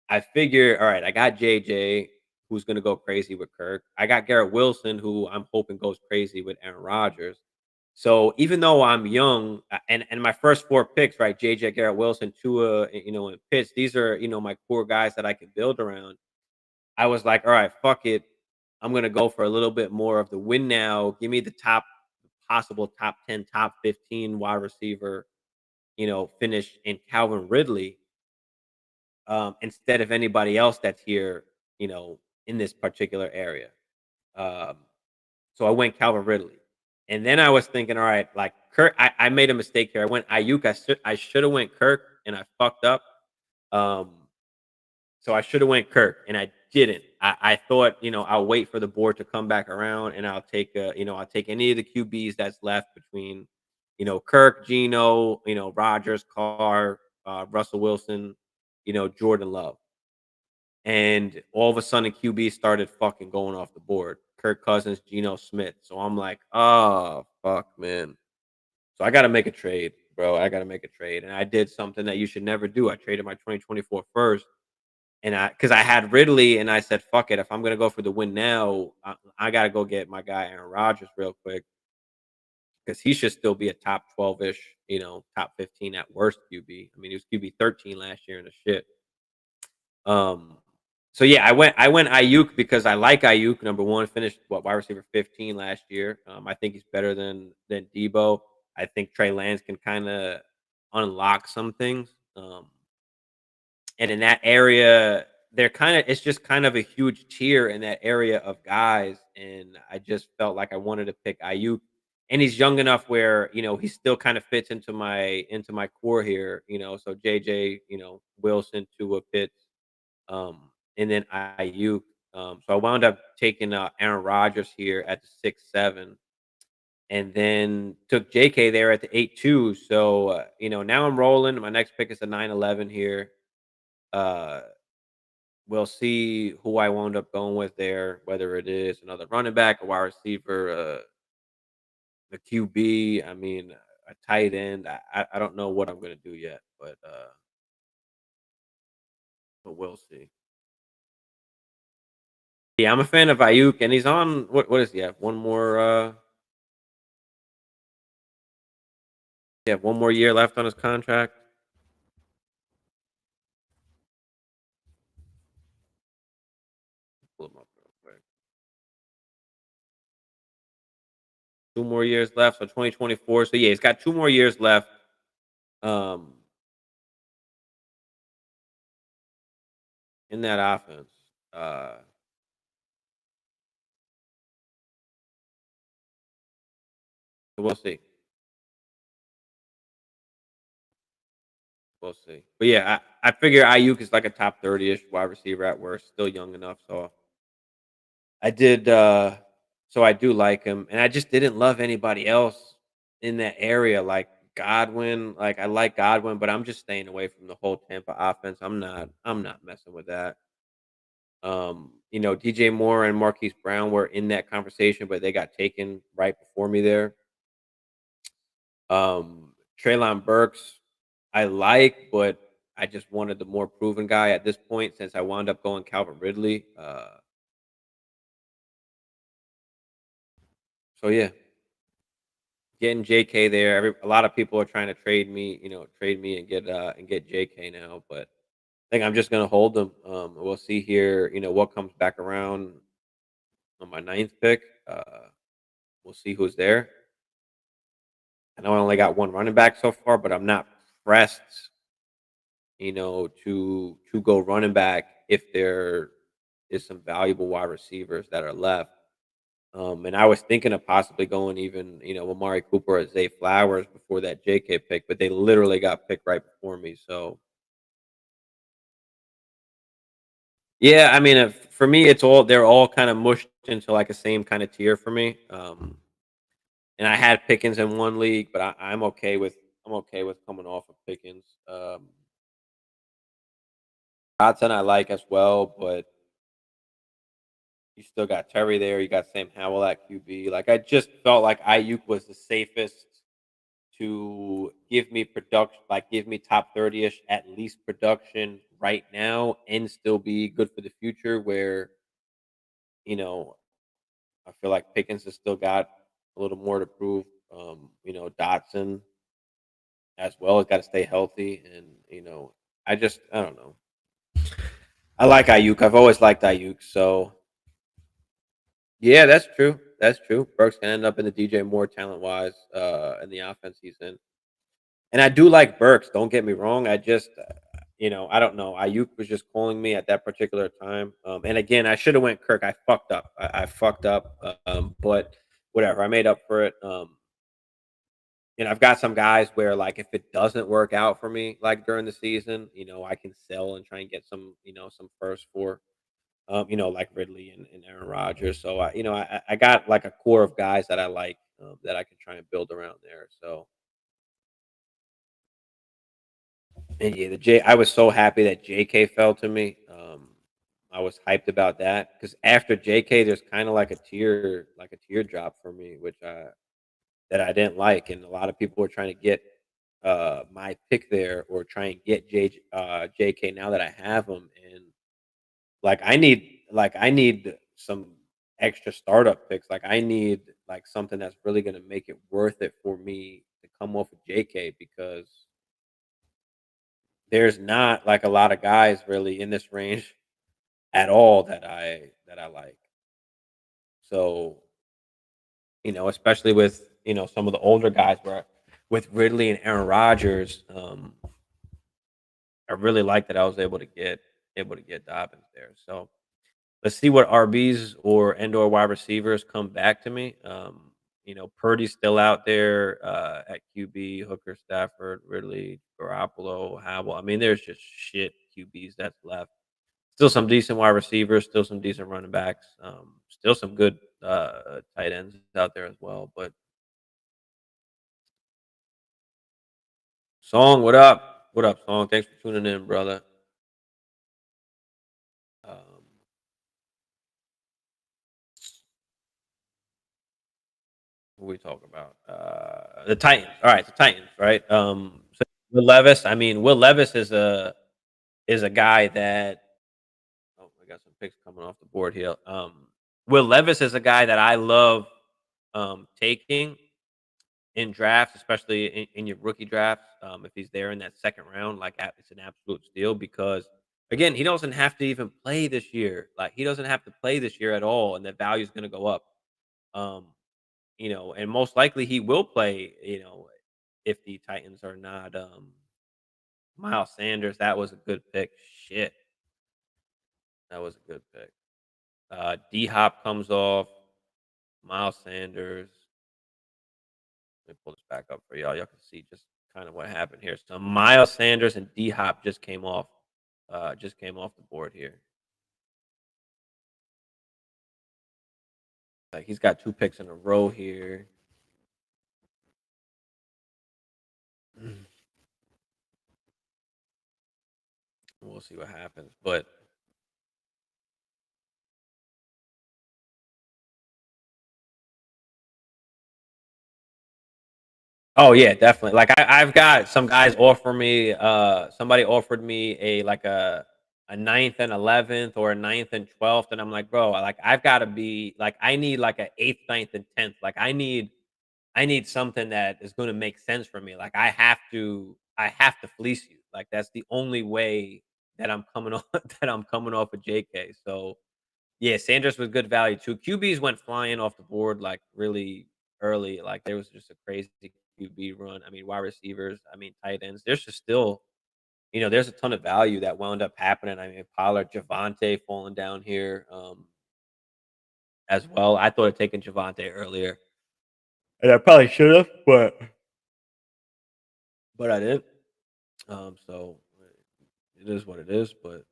I figure, all right, I got JJ, who's going to go crazy with Kirk. I got Garrett Wilson, who I'm hoping goes crazy with Aaron Rodgers. So even though I'm young, and my first 4 picks, right, JJ, Garrett Wilson, Tua, and Pitts, these are my core guys that I can build around. I was like, all right, fuck it. I'm gonna go for a little bit more of the win now. Give me the top possible top 10, top 15 wide receiver, finish in Calvin Ridley, instead of anybody else that's here, in this particular area. Um, so I went Calvin Ridley. And then I was thinking, all right, like Kirk, I made a mistake here. I went Ayuk. I should have went Kirk, and I fucked up. Um, so I should have went Kirk, and I didn't. I thought, I'll wait for the board to come back around, and I'll take any of the QBs that's left between, Kirk, Geno, Rogers, Carr, Russell Wilson, Jordan Love. And all of a sudden, QB started fucking going off the board. Kirk Cousins, Geno Smith. So I'm like, oh fuck, man. So I got to make a trade, bro. I got to make a trade, and I did something that you should never do. I traded my 2024 first, and because I had Ridley, and I said, fuck it. If I'm gonna go for the win now, I got to go get my guy Aaron Rodgers real quick because he should still be a top 12 ish, top 15 at worst QB. I mean, he was QB 13 last year in the shit. Um, so yeah, I went Ayuk because I like Ayuk. Number one, finished wide receiver 15 last year. I think he's better than Debo. I think Trey Lance can kind of unlock some things. And in that area, it's just kind of a huge tier in that area of guys. And I just felt like I wanted to pick Ayuk. And he's young enough where, he still kind of fits into my core here, so JJ, Wilson, Tua, Pitts, and then Ayuk. So I wound up taking Aaron Rodgers here at the 6-7, and then took JK there at the 8-2. So now I'm rolling. My next pick is a 9-11 here. Uh, we'll see who I wound up going with there, whether it is another running back, a wide receiver, the QB. I mean, a tight end. I don't know what I'm gonna do yet, but we'll see. Yeah, I'm a fan of Ayuk, and he's on what is he have? One more one more year left on his contract. Pull him up real quick. 2 more years left, so 2024. So yeah, he's got 2 more years left. Um in that offense. Uh so we'll see. We'll see. But yeah, I figure Ayuk is like a top 30-ish wide receiver at worst, still young enough. So I did so I do like him. And I just didn't love anybody else in that area. Like Godwin. Like I like Godwin, but I'm just staying away from the whole Tampa offense. I'm not messing with that. DJ Moore and Marquise Brown were in that conversation, but they got taken right before me there. Treylon Burks, I like, but I just wanted the more proven guy at this point since I wound up going Calvin Ridley. So yeah, getting JK there. A lot of people are trying to trade me and get JK now, but I think I'm just gonna hold them. We'll see here, what comes back around on my ninth pick. We'll see who's there. I know I only got one running back so far, but I'm not pressed, to go running back if there is some valuable wide receivers that are left. And I was thinking of possibly going even, Amari Cooper or Zay Flowers before that JK pick, but they literally got picked right before me. So yeah, I mean, for me, they're all kind of mushed into like a same kind of tier for me. And I had Pickens in one league, but I'm okay with coming off of Pickens. Dotson I like as well, but you still got Terry there. You got Sam Howell at QB. Like I just felt like Ayuk was the safest to give me production, like give me top 30-ish at least production right now, and still be good for the future. Where you know I feel like Pickens has still got a little more to prove. Dotson as well has got to stay healthy, and I don't know. I like Ayuk. I've always liked Ayuk, so Yeah, that's true. That's true. Burks can end up in the DJ Moore talent wise, in the offense he's in. And I do like Burks. Don't get me wrong. I just, I don't know. Ayuk was just calling me at that particular time. And again, I should have went Kirk. I fucked up. I fucked up. But whatever. I made up for it. And I've got some guys where like if it doesn't work out for me like during the season, I can sell and try and get some, some first for like Ridley and Aaron Rodgers. So I got like a core of guys that I like that I can try and build around there. So and yeah, I was so happy that JK fell to me. I was hyped about that because after JK, there's kind of like a teardrop for me, which I that I didn't like, and a lot of people were trying to get my pick there or try and get JK now that I have him, and I need some extra startup picks. Like I need like something that's really going to make it worth it for me to come off of JK because there's not like a lot of guys really in this range at all that I like. So, especially with, some of the older guys where with Ridley and Aaron Rodgers, I really like that I was able to get Dobbins there. So let's see what RBs or wide receivers come back to me. Purdy's still out there at QB, Hooker, Stafford, Ridley, Garoppolo, Howell. I mean, there's just shit QBs that's left. Still some decent wide receivers, still some decent running backs, still some good tight ends out there as well. But Song, what up? What up, Song? Thanks for tuning in, brother. Um, what we talk about? The Titans. All right, the Titans. Right. So Will Levis. I mean, Will Levis is a guy that. Oh, I got some picks coming off the board here. Will Levis is a guy that I love taking in drafts, especially in your rookie drafts, if he's there in that second round, like it's an absolute steal because again, he doesn't have to even play this year. Like he doesn't have to play this year at all, and the value is going to go up. Um, and most likely he will play. If the Titans are not Miles Sanders, that was a good pick. Shit, that was a good pick. D Hop comes off. Miles Sanders. Let me pull this back up for y'all. Y'all can see just kind of what happened here. So Miles Sanders and D Hop just came off the board here. Like he's got two picks in a row here. We'll see what happens. But oh yeah, definitely. Like I've got some guys offer me. Somebody offered me a ninth and 11th or a ninth and 12th, and I'm like, bro, like I've got to be like I need like a eighth, ninth, and 10th. Like I need something that is going to make sense for me. Like I have to fleece you. Like that's the only way that I'm coming off that I'm coming off of JK. So yeah, Sanders was good value too. QBs went flying off the board like really early. Like there was just a crazy QB run. I mean, wide receivers. I mean, tight ends. There's just still, there's a ton of value that wound up happening. I mean, Pollard, Javante falling down here as well. I thought of taking Javante earlier, and I probably should have, but I didn't. So it is what it is. But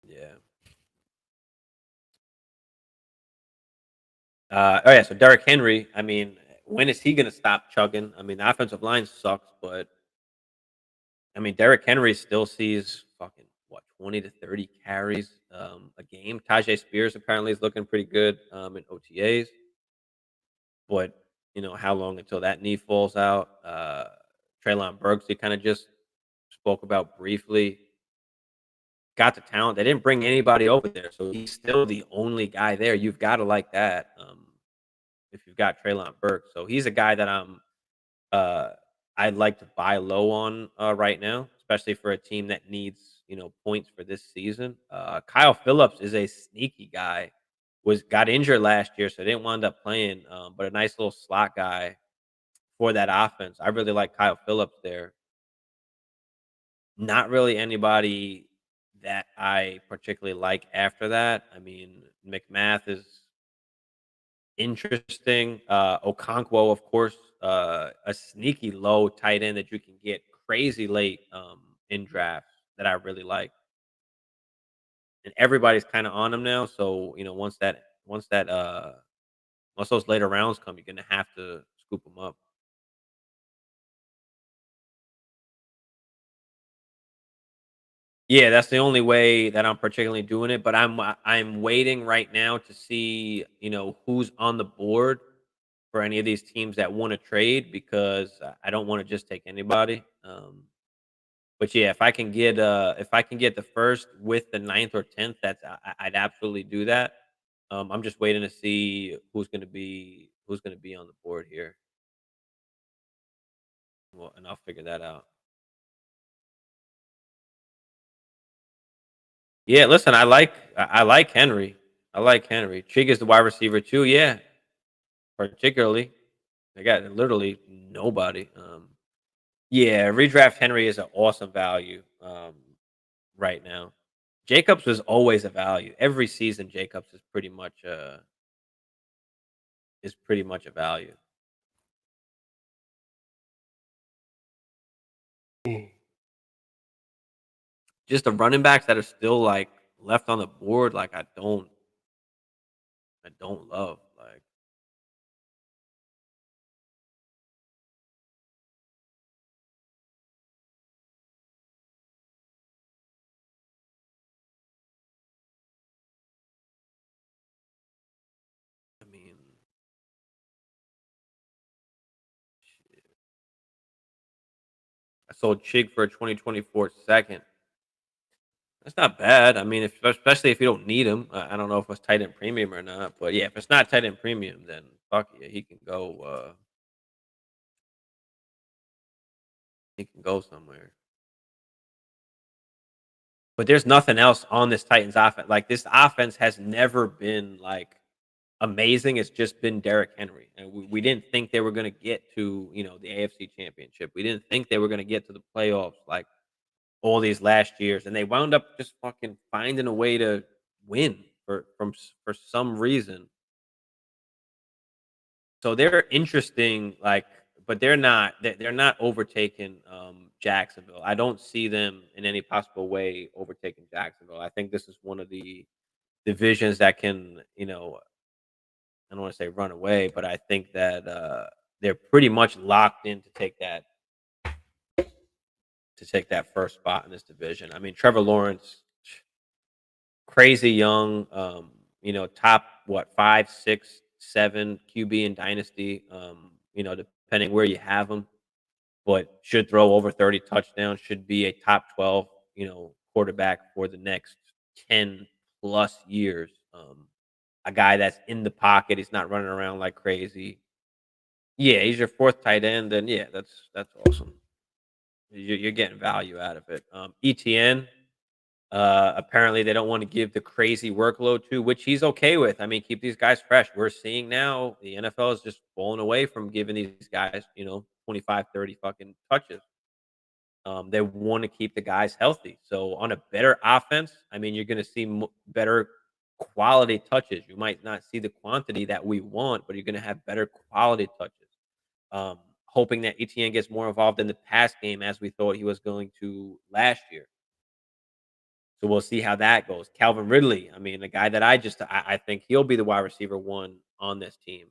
yeah. Oh yeah. So Derrick Henry. I mean, when is he going to stop chugging? I mean, the offensive line sucks, but I mean, Derrick Henry still sees fucking what 20 to 30 carries a game. Tajay Spears apparently is looking pretty good in OTAs, but how long until that knee falls out? Traylon Burks, he kind of just spoke about briefly. Got the talent. They didn't bring anybody over there, so he's still the only guy there. You've got to like that if you've got Traylon Burks. So he's a guy that uh, I'd like to buy low on right now, especially for a team that needs points for this season. Kyle Phillips is a sneaky guy. Was got injured last year, so didn't wind up playing. But a nice little slot guy for that offense. I really like Kyle Phillips there. Not really anybody that I particularly like after that. I mean, McMath is interesting. Okonkwo, of course, a sneaky low tight end that you can get crazy late in drafts that I really like. And everybody's kind of on him now. So once those later rounds come, you're gonna have to scoop them up. Yeah, that's the only way that I'm particularly doing it. But I'm waiting right now to see who's on the board for any of these teams that want to trade because I don't want to just take anybody. But yeah, if I can get the first with the ninth or 10th, I'd absolutely do that. I'm just waiting to see who's gonna be on the board here. Well, and I'll figure that out. Yeah, listen, I like Henry. I like Henry. Chig is the wide receiver too. Yeah, particularly they got literally nobody. Yeah, redraft Henry is an awesome value right now. Jacobs was always a value. Every season, Jacobs is pretty much a value. Just the running backs that are still like left on the board, like I don't love. Like, I mean, shit. I sold Chig for a 2024 second. That's not bad. I mean, especially if you don't need him. I don't know if it's tight end premium or not, but yeah, if it's not tight end premium, then fuck yeah, he can go. He can go somewhere. But there's nothing else on this Titans offense. Like this offense has never been like amazing. It's just been Derrick Henry, and we didn't think they were going to get to the AFC Championship. We didn't think they were going to get to the playoffs like all these last years, and they wound up just fucking finding a way to win for some reason. So they're interesting, like, but they're not overtaking Jacksonville. I don't see them in any possible way overtaking Jacksonville. I think this is one of the divisions that can, I don't want to say run away, but I think that they're pretty much locked in to take that first spot in this division. I mean, Trevor Lawrence, crazy young, top what 5, 6, 7 QB in Dynasty. Depending where you have him, but should throw over 30 touchdowns. Should be a top 12, quarterback for the next 10 plus years. A guy that's in the pocket. He's not running around like crazy. Yeah, he's your fourth tight end. Then yeah, that's awesome. You're getting value out of it. ETN. Apparently, they don't want to give the crazy workload to, which he's okay with. I mean, keep these guys fresh. We're seeing now the NFL is just falling away from giving these guys, 25, 30 fucking touches. They want to keep the guys healthy. So on a better offense, I mean, you're going to see better quality touches. You might not see the quantity that we want, but you're going to have better quality touches. Hoping that ETN gets more involved in the pass game as we thought he was going to last year. So we'll see how that goes. Calvin Ridley, I mean, the guy that I think he'll be the wide receiver one on this team.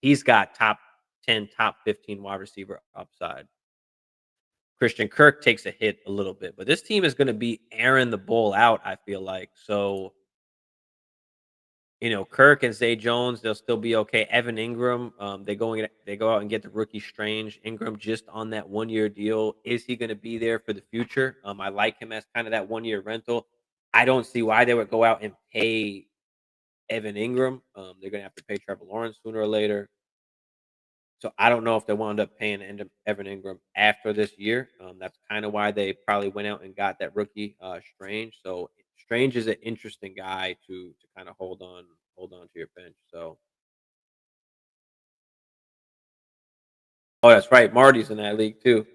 He's got top 10, top 15 wide receiver upside. Christian Kirk takes a hit a little bit, but this team is going to be airing the ball out, I feel like. So, Kirk and Zay Jones, they'll still be okay. Evan Ingram, they go out and get the rookie Strange. Ingram just on that 1 year deal. Is he going to be there for the future? I like him as kind of that 1 year rental. I don't see why they would go out and pay Evan Ingram. They're going to have to pay Trevor Lawrence sooner or later. So I don't know if they wound up paying Evan Ingram after this year. That's kind of why they probably went out and got that rookie Strange. So Strange is an interesting guy to kind of hold on to your bench. So oh, that's right, Marty's in that league too.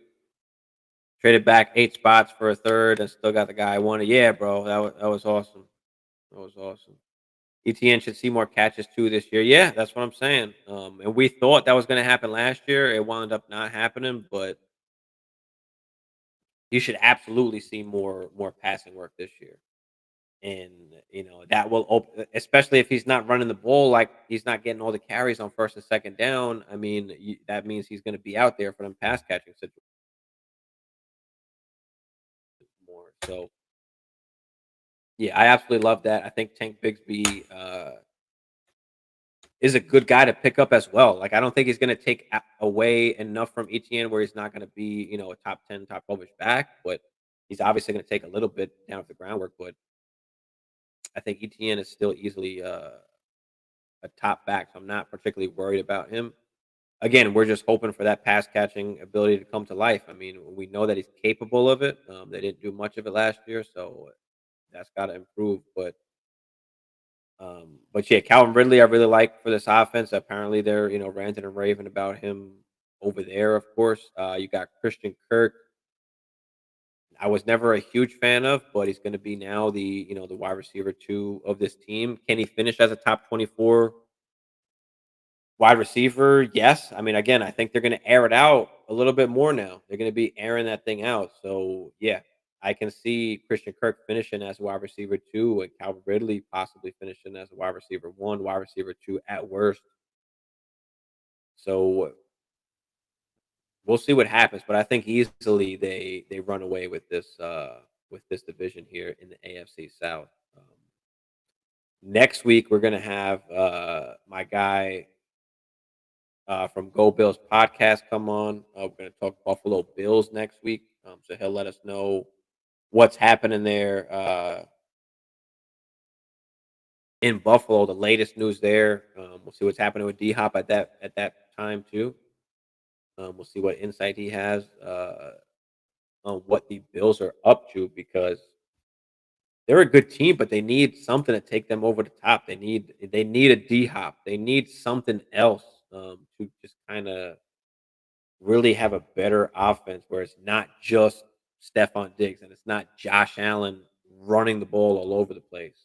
Traded back 8 spots for a third and still got the guy I wanted. Yeah, bro, that was awesome. That was awesome. ETN should see more catches too this year. Yeah, that's what I'm saying. And we thought that was going to happen last year. It wound up not happening, but you should absolutely see more passing work this year. And that will open, especially if he's not running the ball, like he's not getting all the carries on first and second down. I mean, that means he's going to be out there for them pass catching situations more. So yeah, I absolutely love that. I think Tank Bigsby is a good guy to pick up as well. Like I don't think he's going to take away enough from ETN where he's not going to be a top 10, top 12ish back, but he's obviously going to take a little bit down of the groundwork. But I think ETN is still easily a top back, so I'm not particularly worried about him. Again, we're just hoping for that pass catching ability to come to life. I mean, we know that he's capable of it. They didn't do much of it last year, so that's got to improve. But yeah, Calvin Ridley, I really like for this offense. Apparently, they're ranting and raving about him over there. Of course, you got Christian Kirk. I was never a huge fan of, but he's going to be now the wide receiver two of this team. Can he finish as a top 24 wide receiver? Yes. I mean, again, I think they're going to air it out a little bit more now. They're going to be airing that thing out. So yeah, I can see Christian Kirk finishing as a wide receiver two, and Calvin Ridley possibly finishing as a wide receiver one, wide receiver two at worst. So we'll see what happens, but I think easily they run away with this division here in the AFC South. Next week we're gonna have my guy from Go Bills podcast come on. We're gonna talk Buffalo Bills next week, so he'll let us know what's happening there in Buffalo, the latest news there. We'll see what's happening with D Hop at that time too. We'll see what insight he has on what the Bills are up to because they're a good team, but they need something to take them over the top. They need a D Hop. They need something else to just kind of really have a better offense where it's not just Stephon Diggs and it's not Josh Allen running the ball all over the place.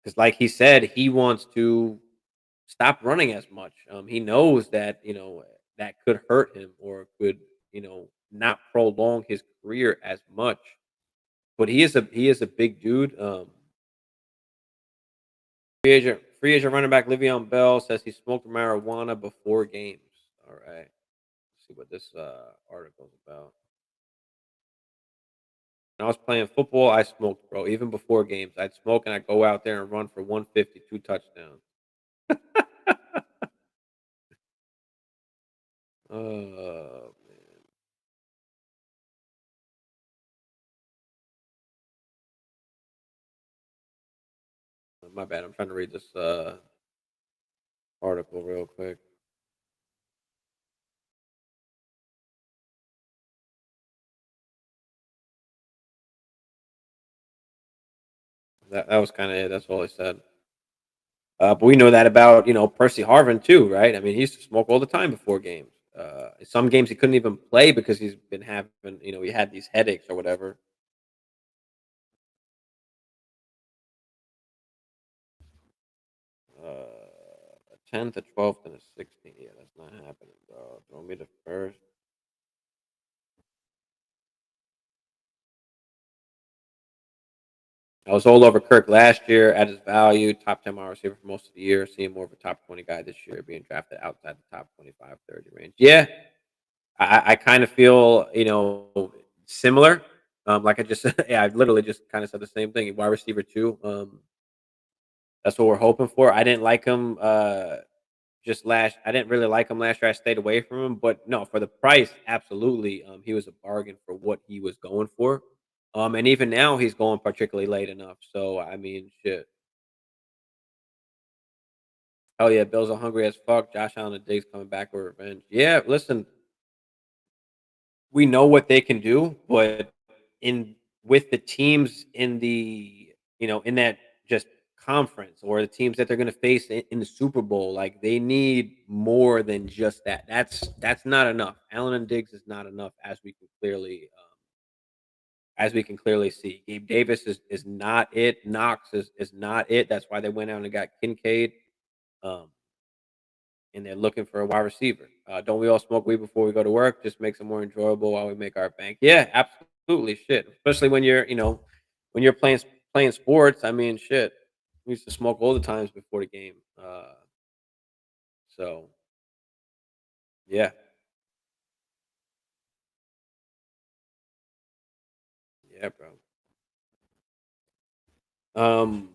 Because, like he said, he wants to stop running as much. He knows that that could hurt him or could not prolong his career as much. But he is a big dude. Free agent running back Le'Veon Bell says he smoked marijuana before games. All right, let's see what this article's about. When I was playing football, I smoked, bro. Even before games, I'd smoke and I'd go out there and run for 152 touchdowns. Oh man, my bad. I'm trying to read this article real quick. That was kind of it. That's all I said. But we know that about Percy Harvin too, right? I mean, he used to smoke all the time before games. Some games he couldn't even play because he's been having he had these headaches or whatever. A 10th, a 12th, and a 16th. Yeah, that's not happening, bro. Throw me the first. I was all over Kirk last year at his value, top 10 wide receiver for most of the year. Seeing more of a top 20 guy this year, being drafted outside the top 25, 30 range. Yeah, I kind of feel similar. Like I just yeah, I literally just kind of said the same thing. Wide receiver two. That's what we're hoping for. I didn't like him I didn't really like him last year. I stayed away from him, but no, for the price, absolutely. He was a bargain for what he was going for. And even now he's going particularly late enough. So I mean, shit. Oh yeah, Bills are hungry as fuck. Josh Allen and Diggs coming back with revenge. Yeah, listen, we know what they can do, but in with the teams in the in that just conference or the teams that they're going to face in the Super Bowl, like they need more than just that. That's not enough. Allen and Diggs is not enough, as we can clearly see. Gabe Davis is not it. Knox is not it. That's why they went out and got Kincaid. Um, and they're looking for a wide receiver. Don't we all smoke weed before we go to work? Just makes it more enjoyable while we make our bank. Yeah, absolutely. Shit, especially when when you're playing sports. I mean, shit. We used to smoke all the times before the game. So yeah, yeah, bro. Um,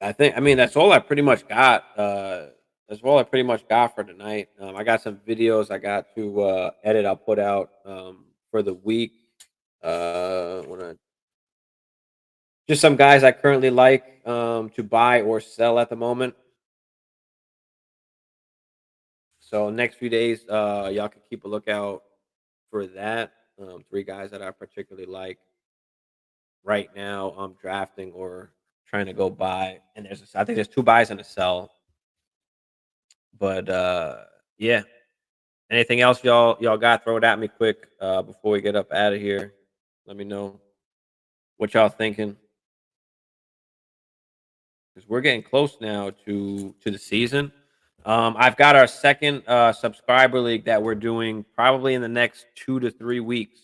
I mean that's all I pretty much got. That's all I pretty much got for tonight. I got some videos I got to edit. I'll put out for the week. When I Just some guys I currently like to buy or sell at the moment. So next few days, y'all can keep a lookout for that. Three guys that I particularly like right now. I'm drafting or trying to go buy, and I think there's two buys and a sell. But yeah, anything else y'all got? Throw it at me quick before we get up out of here. Let me know what y'all thinking because we're getting close now to the season. I've got our second subscriber league that we're doing probably in the next 2 to 3 weeks.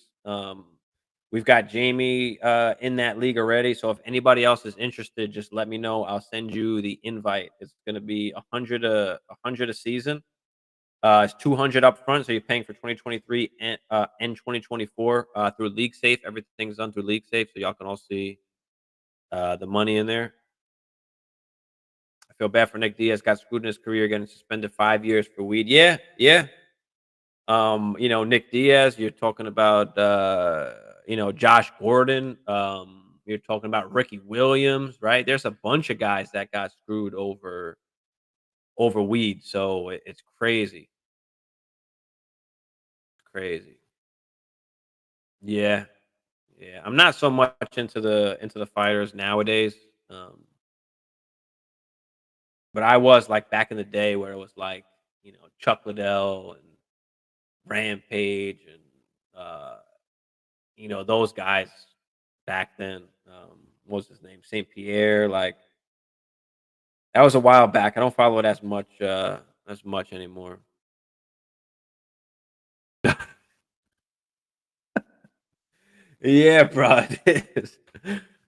We've got Jamie in that league already. So if anybody else is interested, just let me know. I'll send you the invite. It's going to be 100 a season. It's 200 up front, so you're paying for 2023 and 2024 through League Safe. Everything's done through League Safe, so y'all can all see the money in there. I feel bad for Nick Diaz. Got screwed in his career, getting suspended 5 years for weed. Yeah, yeah. Nick Diaz. You're talking about Josh Gordon. You're talking about Ricky Williams, right? There's a bunch of guys that got screwed over weed. So it's crazy, crazy. Yeah, yeah. I'm not so much into the fighters nowadays. Um, but I was like back in the day where it was like Chuck Liddell and Rampage and those guys back then. What was his name? Saint Pierre. Like that was a while back. I don't follow it as much anymore. Yeah, bro. It is.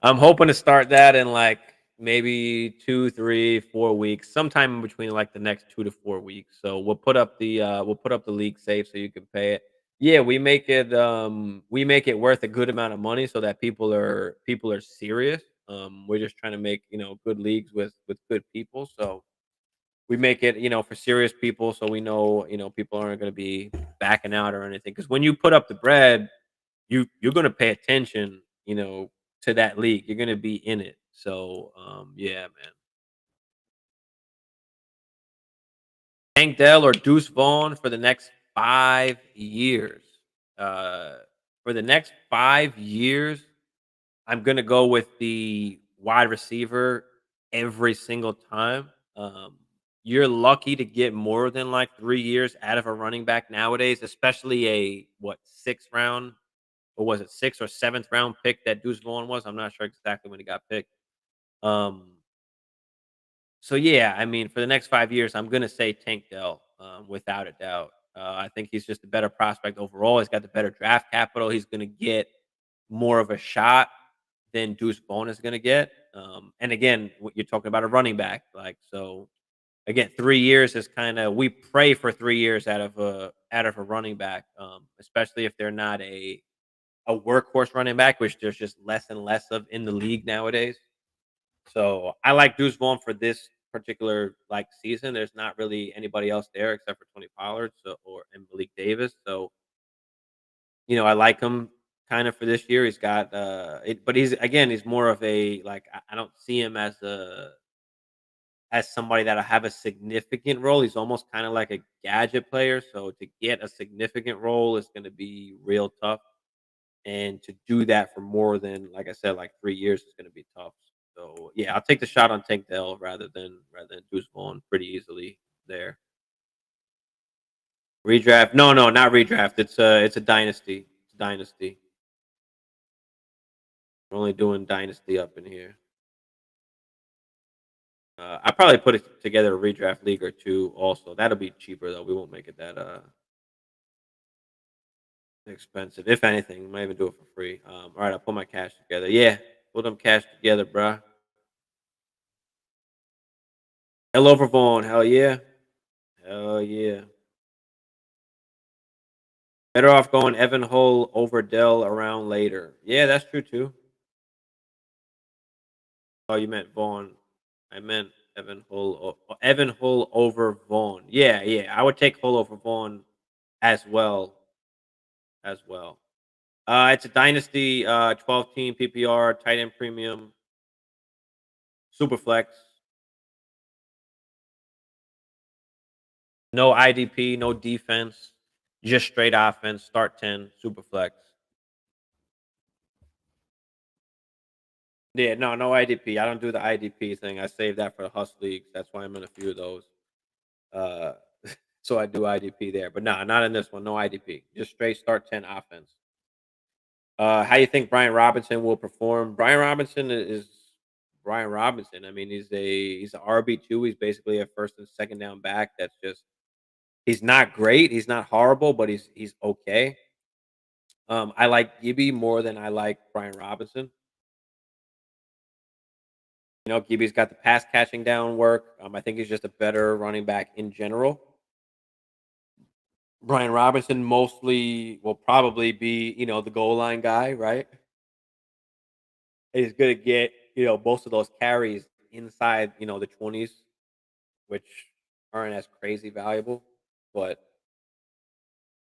I'm hoping to start that in like maybe 2, 3, 4 weeks, sometime in between like the next 2 to 4 weeks. So we'll put up the league safe so you can pay it. Yeah, we make it worth a good amount of money so that people are serious. We're just trying to make good leagues with good people. So we make it for serious people so we know people aren't going to be backing out or anything. Because when you put up the bread, you're gonna pay attention, to that league. You're gonna be in it. So, yeah, man. Tank Dell or Deuce Vaughn for the next 5 years. Uh, for the next 5 years, I'm gonna go with the wide receiver every single time. Um, you're lucky to get more than like 3 years out of a running back nowadays, especially a sixth round or was it sixth or seventh round pick that Deuce Vaughn was? I'm not sure exactly when he got picked. Um, so yeah, I mean, for the next 5 years, I'm gonna say Tank Dell, without a doubt. I think he's just a better prospect overall. He's got the better draft capital. He's gonna get more of a shot than Deuce Vaughn is gonna get. And again, what you're talking about a running back, like so. Again, 3 years is kind of we pray for 3 years out of a running back, especially if they're not a workhorse running back, which there's just less and less of in the league nowadays. So I like Deuce Vaughn for this particular like season. There's not really anybody else there except for Tony Pollard and Malik Davis. So I like him kind of for this year. He's got but he's more of a like I don't see him as somebody that'll have a significant role. He's almost kind of like a gadget player. So to get a significant role is going to be real tough. And to do that for more than, like I said, like 3 years is going to be tough. So yeah, I'll take the shot on Tank Dell rather than Deuce Vaughn pretty easily there. Redraft? No, no, not redraft. It's a dynasty. It's a dynasty. We're only doing dynasty up in here. I probably put it together a redraft league or two. Also, that'll be cheaper though. We won't make it that expensive. If anything, we might even do it for free. All right, I'll put my cash together. Yeah, put them cash together, bruh. Hell over Vaughn. Hell yeah. Hell yeah. Better off going Evan Hull over Dell around later. Yeah, that's true too. Oh, you meant Vaughn. I meant Evan Hull. Evan Hull over Vaughn. Yeah, yeah. I would take Hull over Vaughn as well. As well. It's a dynasty. 12 team PPR, tight end premium, super flex. No IDP, no defense, just straight offense. Start 10, super flex. Yeah, no, no IDP. I don't do the IDP thing. I save that for the Hustle leagues. That's why I'm in a few of those. Uh, so I do IDP there, but nah, not in this one. No IDP. Just straight start 10 offense. How you think Brian Robinson will perform? Brian Robinson is Brian Robinson. I mean, he's a RB2. He's basically a first and second down back. That's just he's not great. He's not horrible, but he's okay. I like Gibby more than I like Brian Robinson. You know, Gibby's got the pass catching down work. I think he's just a better running back in general. Brian Robinson mostly will probably be, the goal line guy, right? He's going to get, most of those carries inside, the 20s, which aren't as crazy valuable. But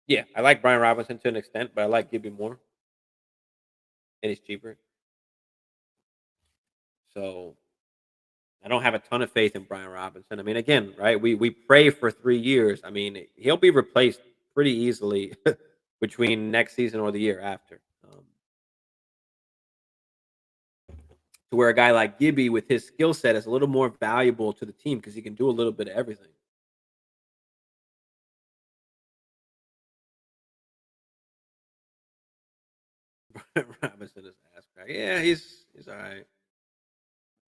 yeah, I like Brian Robinson to an extent, but I like Gibby more, and he's cheaper. So I don't have a ton of faith in Brian Robinson. I mean, again, right? We pray for 3 years. I mean, he'll be replaced pretty easily between next season or the year after. To where a guy like Gibby, with his skill set, is a little more valuable to the team because he can do a little bit of everything. Robinson is ass crack. Yeah, he's all right.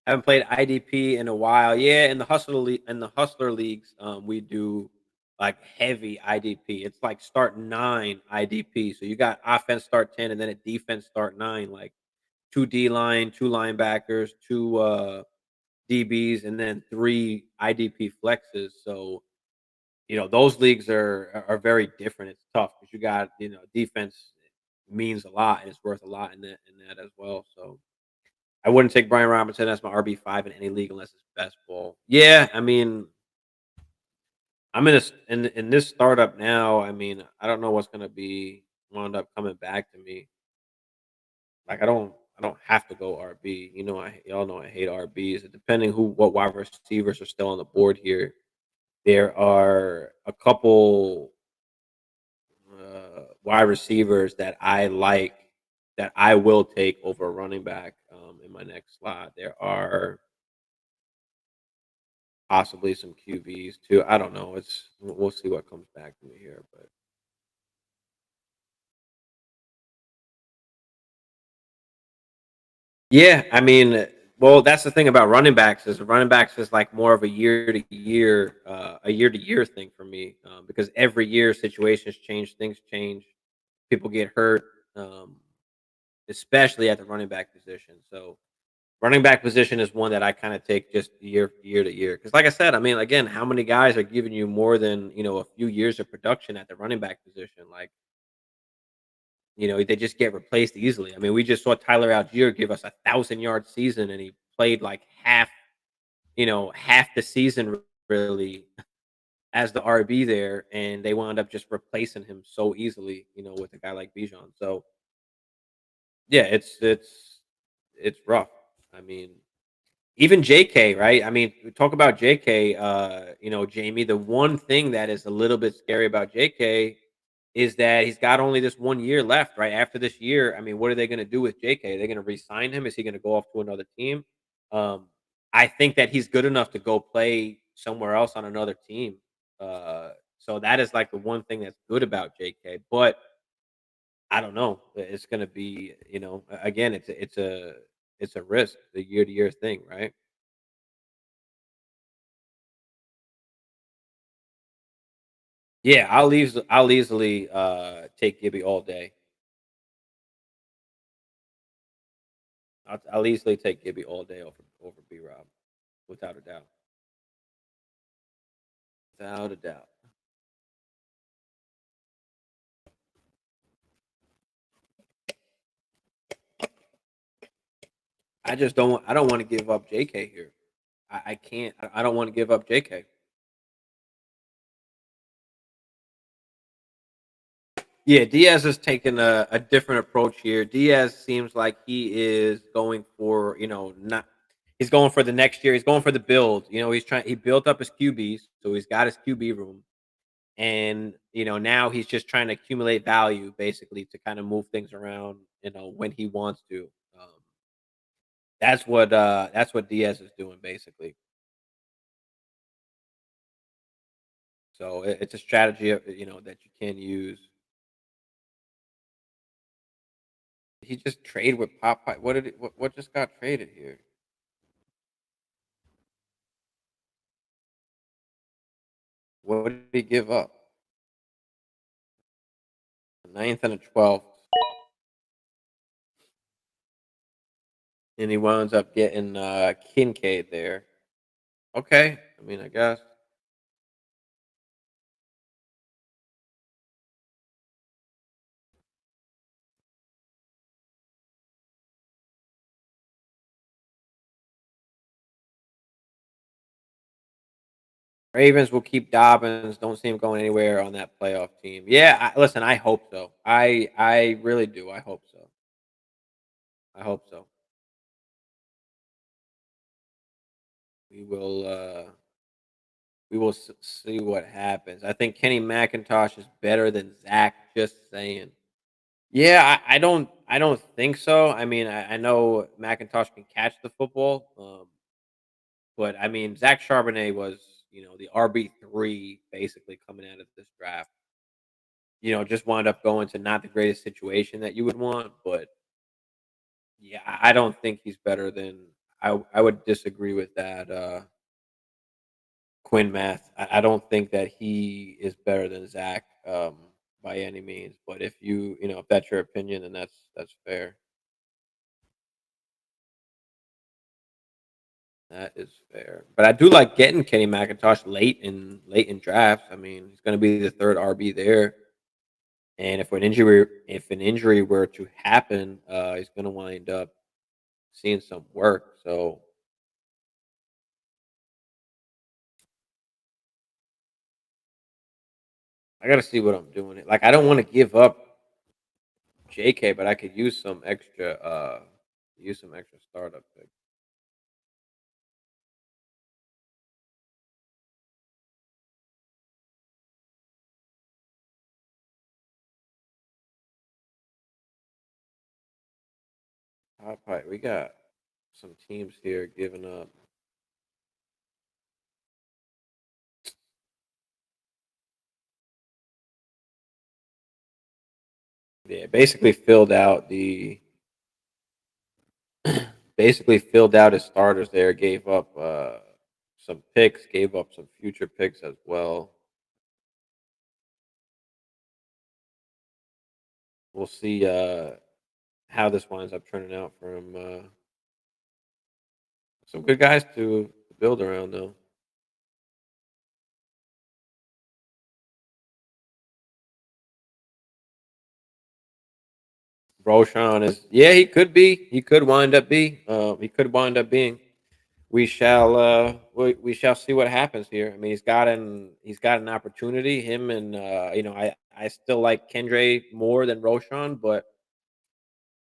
Haven't played IDP in a while. Yeah, in the hustler leagues, we do like heavy IDP. It's like start 9 IDP. So you got offense start 10 and then a defense start 9, like 2 D line, 2 linebackers, 2 DBs, and then 3 IDP flexes. So those leagues are very different. It's tough because you got defense means a lot and it's worth a lot in that as well. So I wouldn't take Brian Robinson as my RB5 in any league unless it's best ball. Yeah, I mean, I'm in this startup now. I mean, I don't know what's gonna be wound up coming back to me. Like I don't have to go RB. Y'all know I hate RBs. Depending what wide receivers are still on the board here, there are a couple wide receivers that I like that I will take over a running back in my next slot. There are possibly some QBs too. I don't know. We'll see what comes back to me here, but yeah, I mean, well, that's the thing about running backs is running backs is like more of a year to year thing for me because every year situations change, things change, people get hurt, um, especially at the running back position. So running back position is one that I kind of take just year to year because, like I said, I mean, again, how many guys are giving you more than a few years of production at the running back position? Like they just get replaced easily. I mean, we just saw Tyler Algier give us 1,000 yard season, and he played like half the season really as the RB there, and they wound up just replacing him so easily, with a guy like Bijan. So yeah, it's rough. I mean, Even JK, right? I mean, we talk about JK, Jamie, the one thing that is a little bit scary about JK is that he's got only this 1 year left, right? After this year, I mean, what are they gonna do with JK? Are they gonna re-sign him? Is he gonna go off to another team? Um, I think that he's good enough to go play somewhere else on another team. So that is like the one thing that's good about JK. But I don't know. It's gonna be, again, it's a risk, the year to year thing, right? Yeah, I'll easily take Gibby all day. I'll easily take Gibby all day over B Rob, without a doubt. Without a doubt. I don't want to give up JK here. I can't. I don't want to give up JK. Yeah, Diaz is taking a different approach here. Diaz seems like he is going for, not he's going for the next year. He's going for the build. He built up his QBs, so he's got his QB room. And, now he's just trying to accumulate value basically to kind of move things around, when he wants to. Um, that's what Diaz is doing basically. So it's a strategy, that you can use. He just trade with Popeye. What just got traded here? What did he give up? A ninth and a 12th, and he winds up getting Kincaid there. Okay, I mean, I guess Ravens will keep Dobbins. Don't see him going anywhere on that playoff team. Yeah, listen, I hope so. I really do. I hope so. I hope so. We will we will see what happens. I think Kenny McIntosh is better than Zach. Just saying. Yeah, I don't think so. I mean, I know McIntosh can catch the football, but I mean, Zach Charbonnet was, the RB3 basically coming out of this draft. Just wound up going to not the greatest situation that you would want, but yeah, I don't think he's better than. I would disagree with that. Quinn Math. I don't think that he is better than Zach, by any means. But if that's your opinion, then that's fair. That is fair. But I do like getting Kenny McIntosh late in drafts. I mean, he's going to be the third RB there, and if an injury were to happen, he's going to wind up seeing some work. So I got to see what I'm doing. Like, I don't want to give up JK, but I could use some extra startup picks. We got some teams here giving up. Yeah, basically filled out his starters there. Gave up some picks, gave up some future picks as well. We'll see how this winds up turning out for him. Some good guys to build around though. Roshan is, yeah, he could be. He could wind up being. We shall see what happens here. I mean, he's got an opportunity. Him and I still like Kendre more than Roshan, but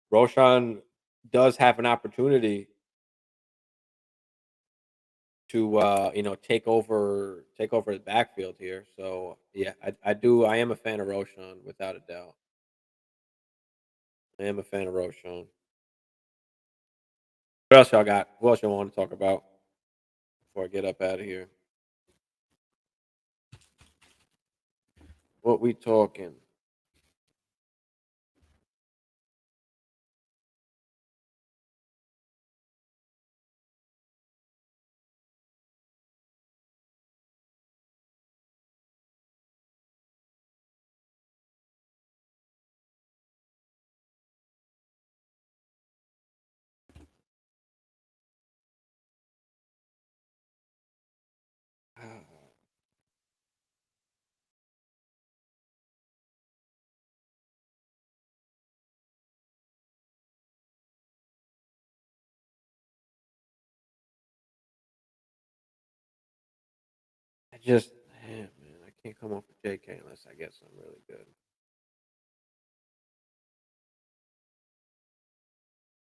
Roshan does have an opportunity take over the backfield here. So yeah, I am a fan of Roshan without a doubt. I am a fan of Roshan. What else y'all got? What else y'all want to talk about before I get up out of here? What we talking? I just, man, I can't come off with JK unless I get something really good.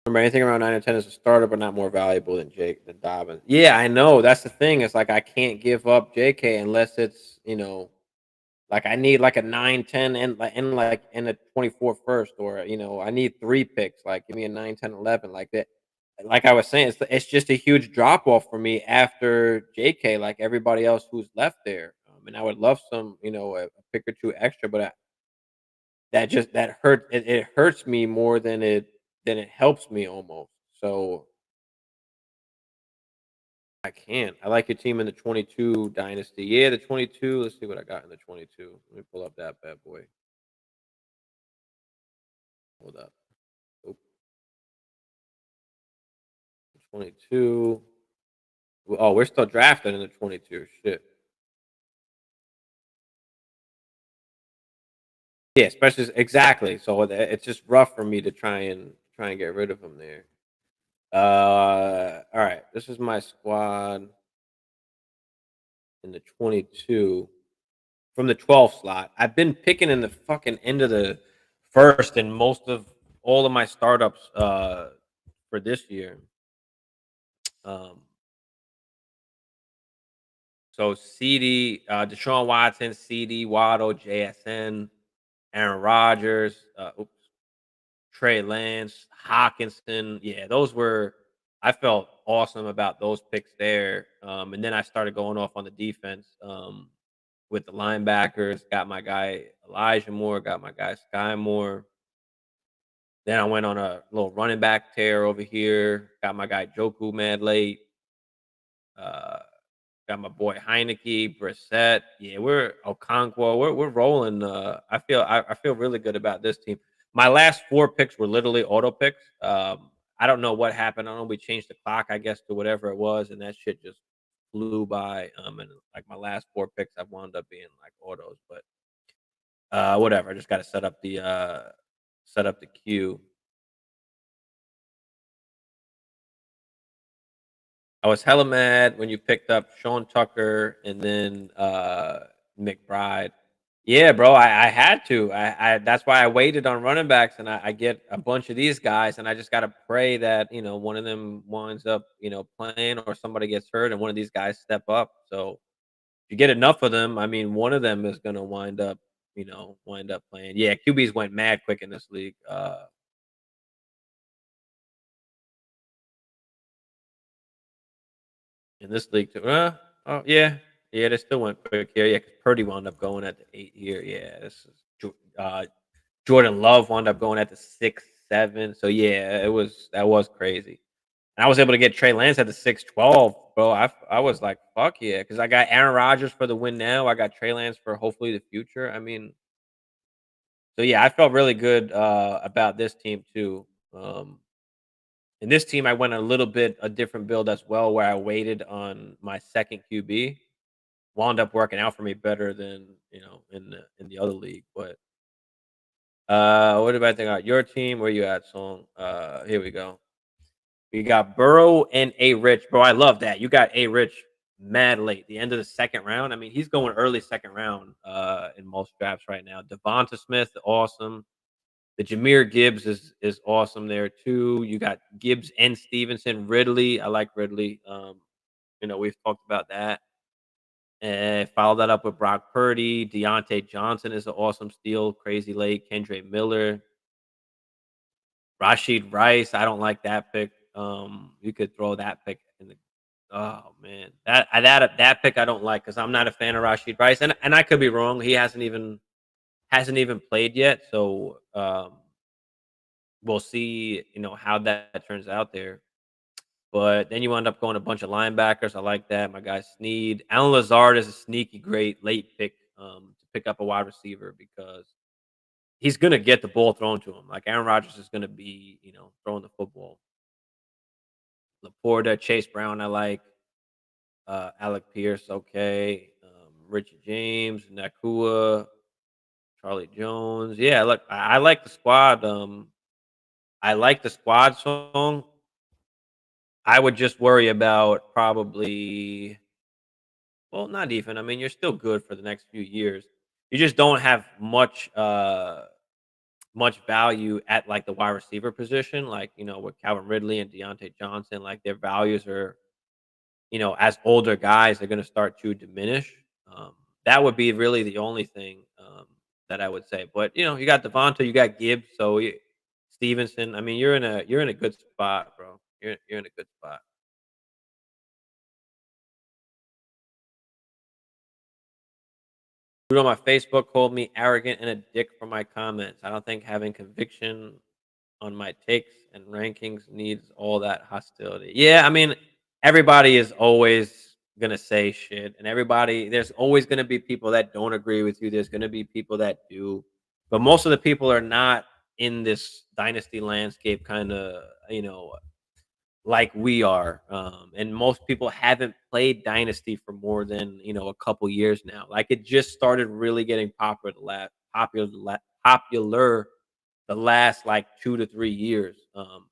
Remember, anything around 9 or 10 is a starter, but not more valuable than Jake than Dobbins. Yeah, I know. That's the thing. It's like I can't give up JK unless it's like I need like a 9, 10, and like in a 24 first, or I need 3 picks. Like give me a 9, 10, 11 like that. Like I was saying, it's just a huge drop off for me after JK, like everybody else who's left there. And I would love some, a pick or two extra, but that hurt. It hurts me more than it helps me almost. So I can't. I like your team in the 22 dynasty. Yeah, the 22. Let's see what I got in the 22. Let me pull up that bad boy. Hold up. Oh, 22. Oh, we're still drafting in the 22. Shit. Yeah, especially exactly. So it's just rough for me to try and get rid of him there. All right. This is my squad in the 22 from the 12 slot. I've been picking in the fucking end of the first in most of all of my startups for this year. Um, so CD, Deshaun Watson, CD, Waddle, JSN, Aaron Rodgers, Trey Lance, Hawkinson. Yeah, those were. I felt awesome about those picks there. And then I started going off on the defense with the linebackers. Got my guy Elijah Moore. Got my guy Sky Moore. Then I went on a little running back tear over here. Got my guy Joku mad late. Uh, got my boy Heineke, Brissett. Yeah, we're Okonkwo. We're rolling. I feel really good about this team. My last 4 picks were literally auto picks. I don't know what happened. I don't know. We changed the clock, I guess, to whatever it was, and that shit just flew by. And like my last 4 picks, I've wound up being like autos, but whatever. I just got to set up the queue. I was hella mad when you picked up Sean Tucker and then McBride. Yeah, bro, I had to. That's why I waited on running backs, and I get a bunch of these guys, and I just gotta pray that one of them winds up playing, or somebody gets hurt, and one of these guys step up. So if you get enough of them, I mean, one of them is gonna wind up playing. Yeah, QBs went mad quick in this league. In this league too. Oh yeah, yeah, they still went quick here. Yeah, 'cause Purdy wound up going at the 8 here. Yeah, this is Jordan Love wound up going at the 6, 7. So yeah, that was crazy. And I was able to get Trey Lance at the 6, 12, bro. I was like, fuck yeah, because I got Aaron Rodgers for the win now. I got Trey Lance for hopefully the future. I mean, so yeah, I felt really good about this team too. And this team, I went a little bit a different build as well, where I waited on my second QB. Wound up working out for me better than in the other league. But what about think about your team? Where you at, Song? Here we go. We got Burrow and A Rich, bro. I love that. You got A Rich mad late, the end of the second round. I mean, he's going early second round in most drafts right now. Devonta Smith, awesome. The Jameer Gibbs is awesome there too. You got Gibbs and Stevenson. Ridley, I like Ridley. We've talked about that. And follow that up with Brock Purdy. Deontay Johnson is an awesome steal. Crazy late. Kendre Miller. Rashid Rice. I don't like that pick. You could throw that pick in the. Oh man, that pick I don't like because I'm not a fan of Rashid Rice, and I could be wrong. He hasn't even played yet, so we'll see. How that turns out there. But then you end up going a bunch of linebackers. I like that. My guy Sneed. Alan Lazard is a sneaky great late pick to pick up a wide receiver because he's gonna get the ball thrown to him. Like Aaron Rodgers is gonna be, throwing the football. Laporta, Chase Brown, I like. Alec Pierce, okay. Richard James, Nakua, Charlie Jones. Yeah, look, I like the squad. I like the squad song. I would just worry about probably, well, not even. I mean, you're still good for the next few years. You just don't have much value at like the wide receiver position, like with Calvin Ridley and Deontay Johnson. Like their values are, as older guys, they're going to start to diminish. Um, that would be really the only thing that I would say. But you got Devonta, you got Gibbs, so Stevenson. I mean, you're in a good spot, bro. You're in a good spot. Dude on my Facebook called me arrogant and a dick for my comments. I don't think having conviction on my takes and rankings needs all that hostility. Yeah, I mean, everybody is always gonna say shit, and there's always gonna be people that don't agree with you. There's gonna be people that do, but most of the people are not in this dynasty landscape, kind of, like we are. And most people haven't played Dynasty for more than a couple years now. Like it just started really getting popular the last like 2 to 3 years,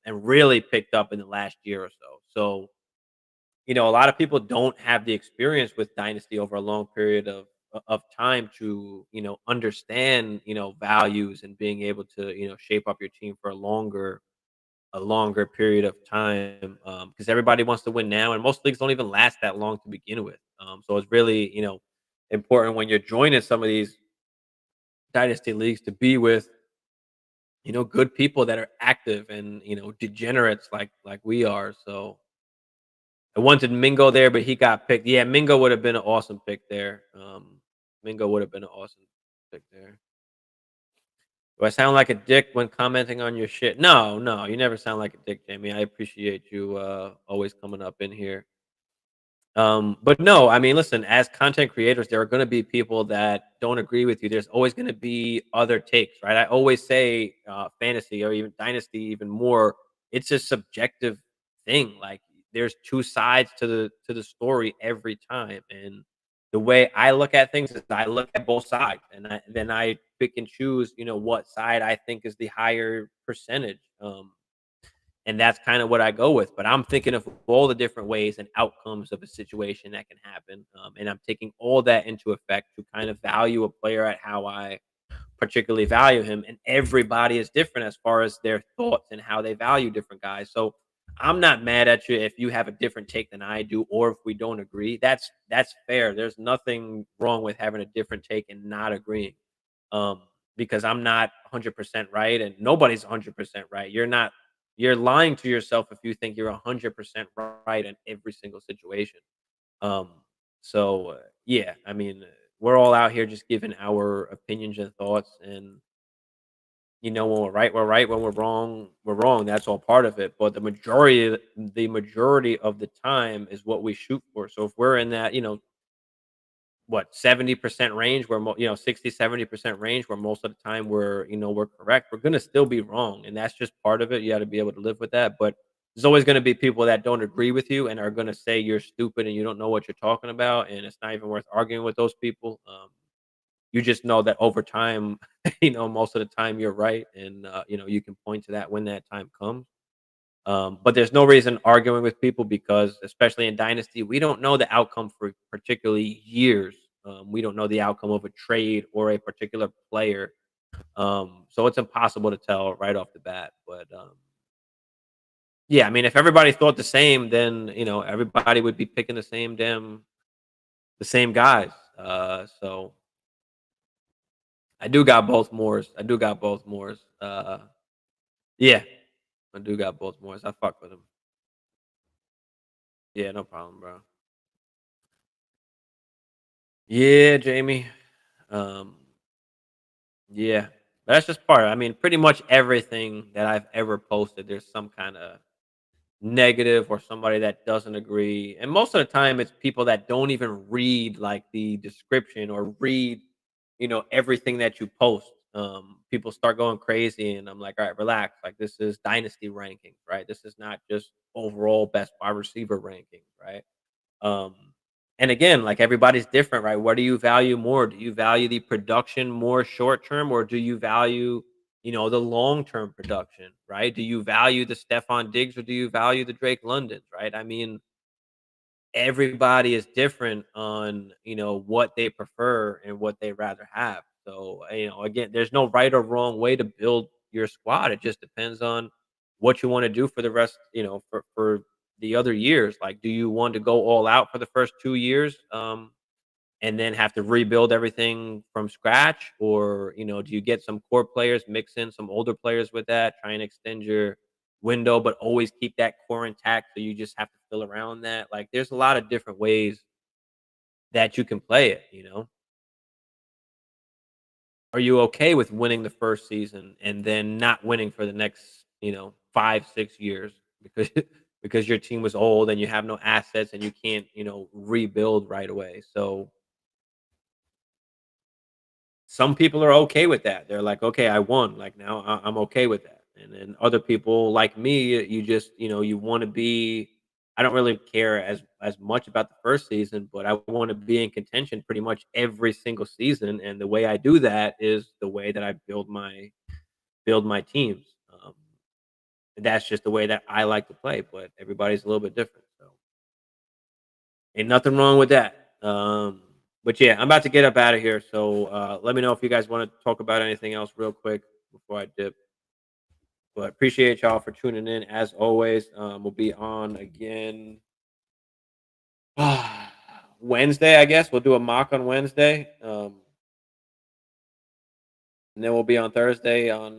and really picked up in the last year or so. So a lot of people don't have the experience with Dynasty over a long period of time to understand values and being able to shape up your team for a longer period of time, because everybody wants to win now, and most leagues don't even last that long to begin with. So it's really important when you're joining some of these dynasty leagues to be with good people that are active and degenerates like we are. So I wanted Mingo there, but he got picked. Yeah, Mingo would have been an awesome pick there. Mingo would have been an awesome pick there. Do I sound like a dick when commenting on your shit? No, no, you never sound like a dick, Jamie. I appreciate you always coming up in here. But no, I mean, listen, as content creators, there are going to be people that don't agree with you. There's always going to be other takes, right? I always say fantasy or even dynasty, even more. It's a subjective thing. Like there's two sides to the story every time, and the way I look at things is I look at both sides, and then I pick and choose, what side I think is the higher percentage. And that's kind of what I go with. But I'm thinking of all the different ways and outcomes of a situation that can happen, and I'm taking all that into effect to kind of value a player at how I particularly value him. And everybody is different as far as their thoughts and how they value different guys. So I'm not mad at you if you have a different take than I do, or if we don't agree. That's fair. There's nothing wrong with having a different take and not agreeing. Um, because I'm not 100% right, and nobody's 100% right. You're lying to yourself if you think you're 100% right in every single situation. Um, so yeah, I mean, we're all out here just giving our opinions and thoughts, and when we're right, we're right. When we're wrong, we're wrong. That's all part of it. But the majority of the time is what we shoot for. So if we're in that, what 70% range, where 60-70% range, where most of the time we're correct, we're going to still be wrong, and that's just part of it. You got to be able to live with that. But there's always going to be people that don't agree with you and are going to say you're stupid and you don't know what you're talking about, and it's not even worth arguing with those people. You just know that over time, most of the time you're right, and you can point to that when that time comes. But there's no reason arguing with people, because, especially in Dynasty, we don't know the outcome for particularly years. We don't know the outcome of a trade or a particular player. So it's impossible to tell right off the bat. But Yeah, I mean, if everybody thought the same, then everybody would be picking the same guys. So I do got both Moors. I do got both Moors. Yeah, I do got both Moors. I fuck with them. Yeah, no problem, bro. Yeah, Jamie. Um, yeah, but that's just part. I mean, pretty much everything that I've ever posted, there's some kind of negative or somebody that doesn't agree. And most of the time it's people that don't even read like the description or read, everything that you post. People start going crazy and I'm like, all right, relax. Like this is dynasty rankings, right? This is not just overall best wide receiver rankings, right? Um, and again, like everybody's different, right? What do you value more? Do you value the production more short term, or do you value, the long term production, right? Do you value the Stephon Diggs or do you value the Drake Londons, right? I mean, everybody is different on what they prefer and what they rather have. So again, there's no right or wrong way to build your squad. It just depends on what you want to do for the rest, for the other years. Like, do you want to go all out for the first 2 years, and then have to rebuild everything from scratch, or do you get some core players, mix in some older players with that, try and extend your window, but always keep that core intact, so you just have to fill around that. Like, there's a lot of different ways that you can play it. Are you okay with winning the first season and then not winning for the next, 5, 6 years because because your team was old and you have no assets and you can't, rebuild right away? So some people are okay with that. They're like, okay, I won. Like now I'm okay with that. And then other people like me, you just, you want to be. I don't really care as much about the first season, but I want to be in contention pretty much every single season. And the way I do that is the way that I build my teams. That's just the way that I like to play. But everybody's a little bit different. So ain't nothing wrong with that. But yeah, I'm about to get up out of here. So let me know if you guys want to talk about anything else real quick before I dip. But appreciate y'all for tuning in as always. We'll be on again Wednesday, I guess. We'll do a mock on Wednesday. And then we'll be on Thursday on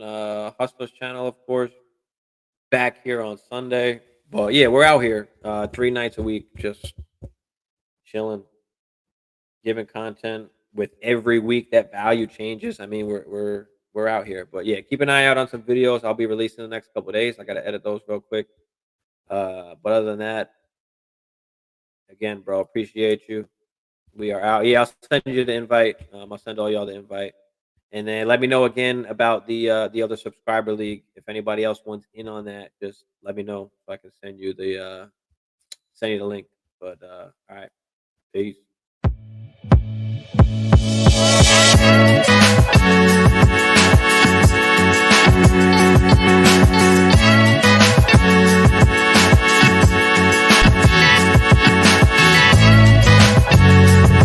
Hustlers channel, of course. Back here on Sunday. But yeah, we're out here 3 nights a week, just chilling, giving content with every week that value changes. I mean, we're out here. But yeah, keep an eye out on some videos I'll be releasing in the next couple of days. I gotta edit those real quick. But other than that, again, bro, appreciate you. We are out. Yeah, I'll send you the invite. I'll send all y'all the invite. And then let me know again about the other subscriber league. If anybody else wants in on that, just let me know so I can send you the link. But all right, peace.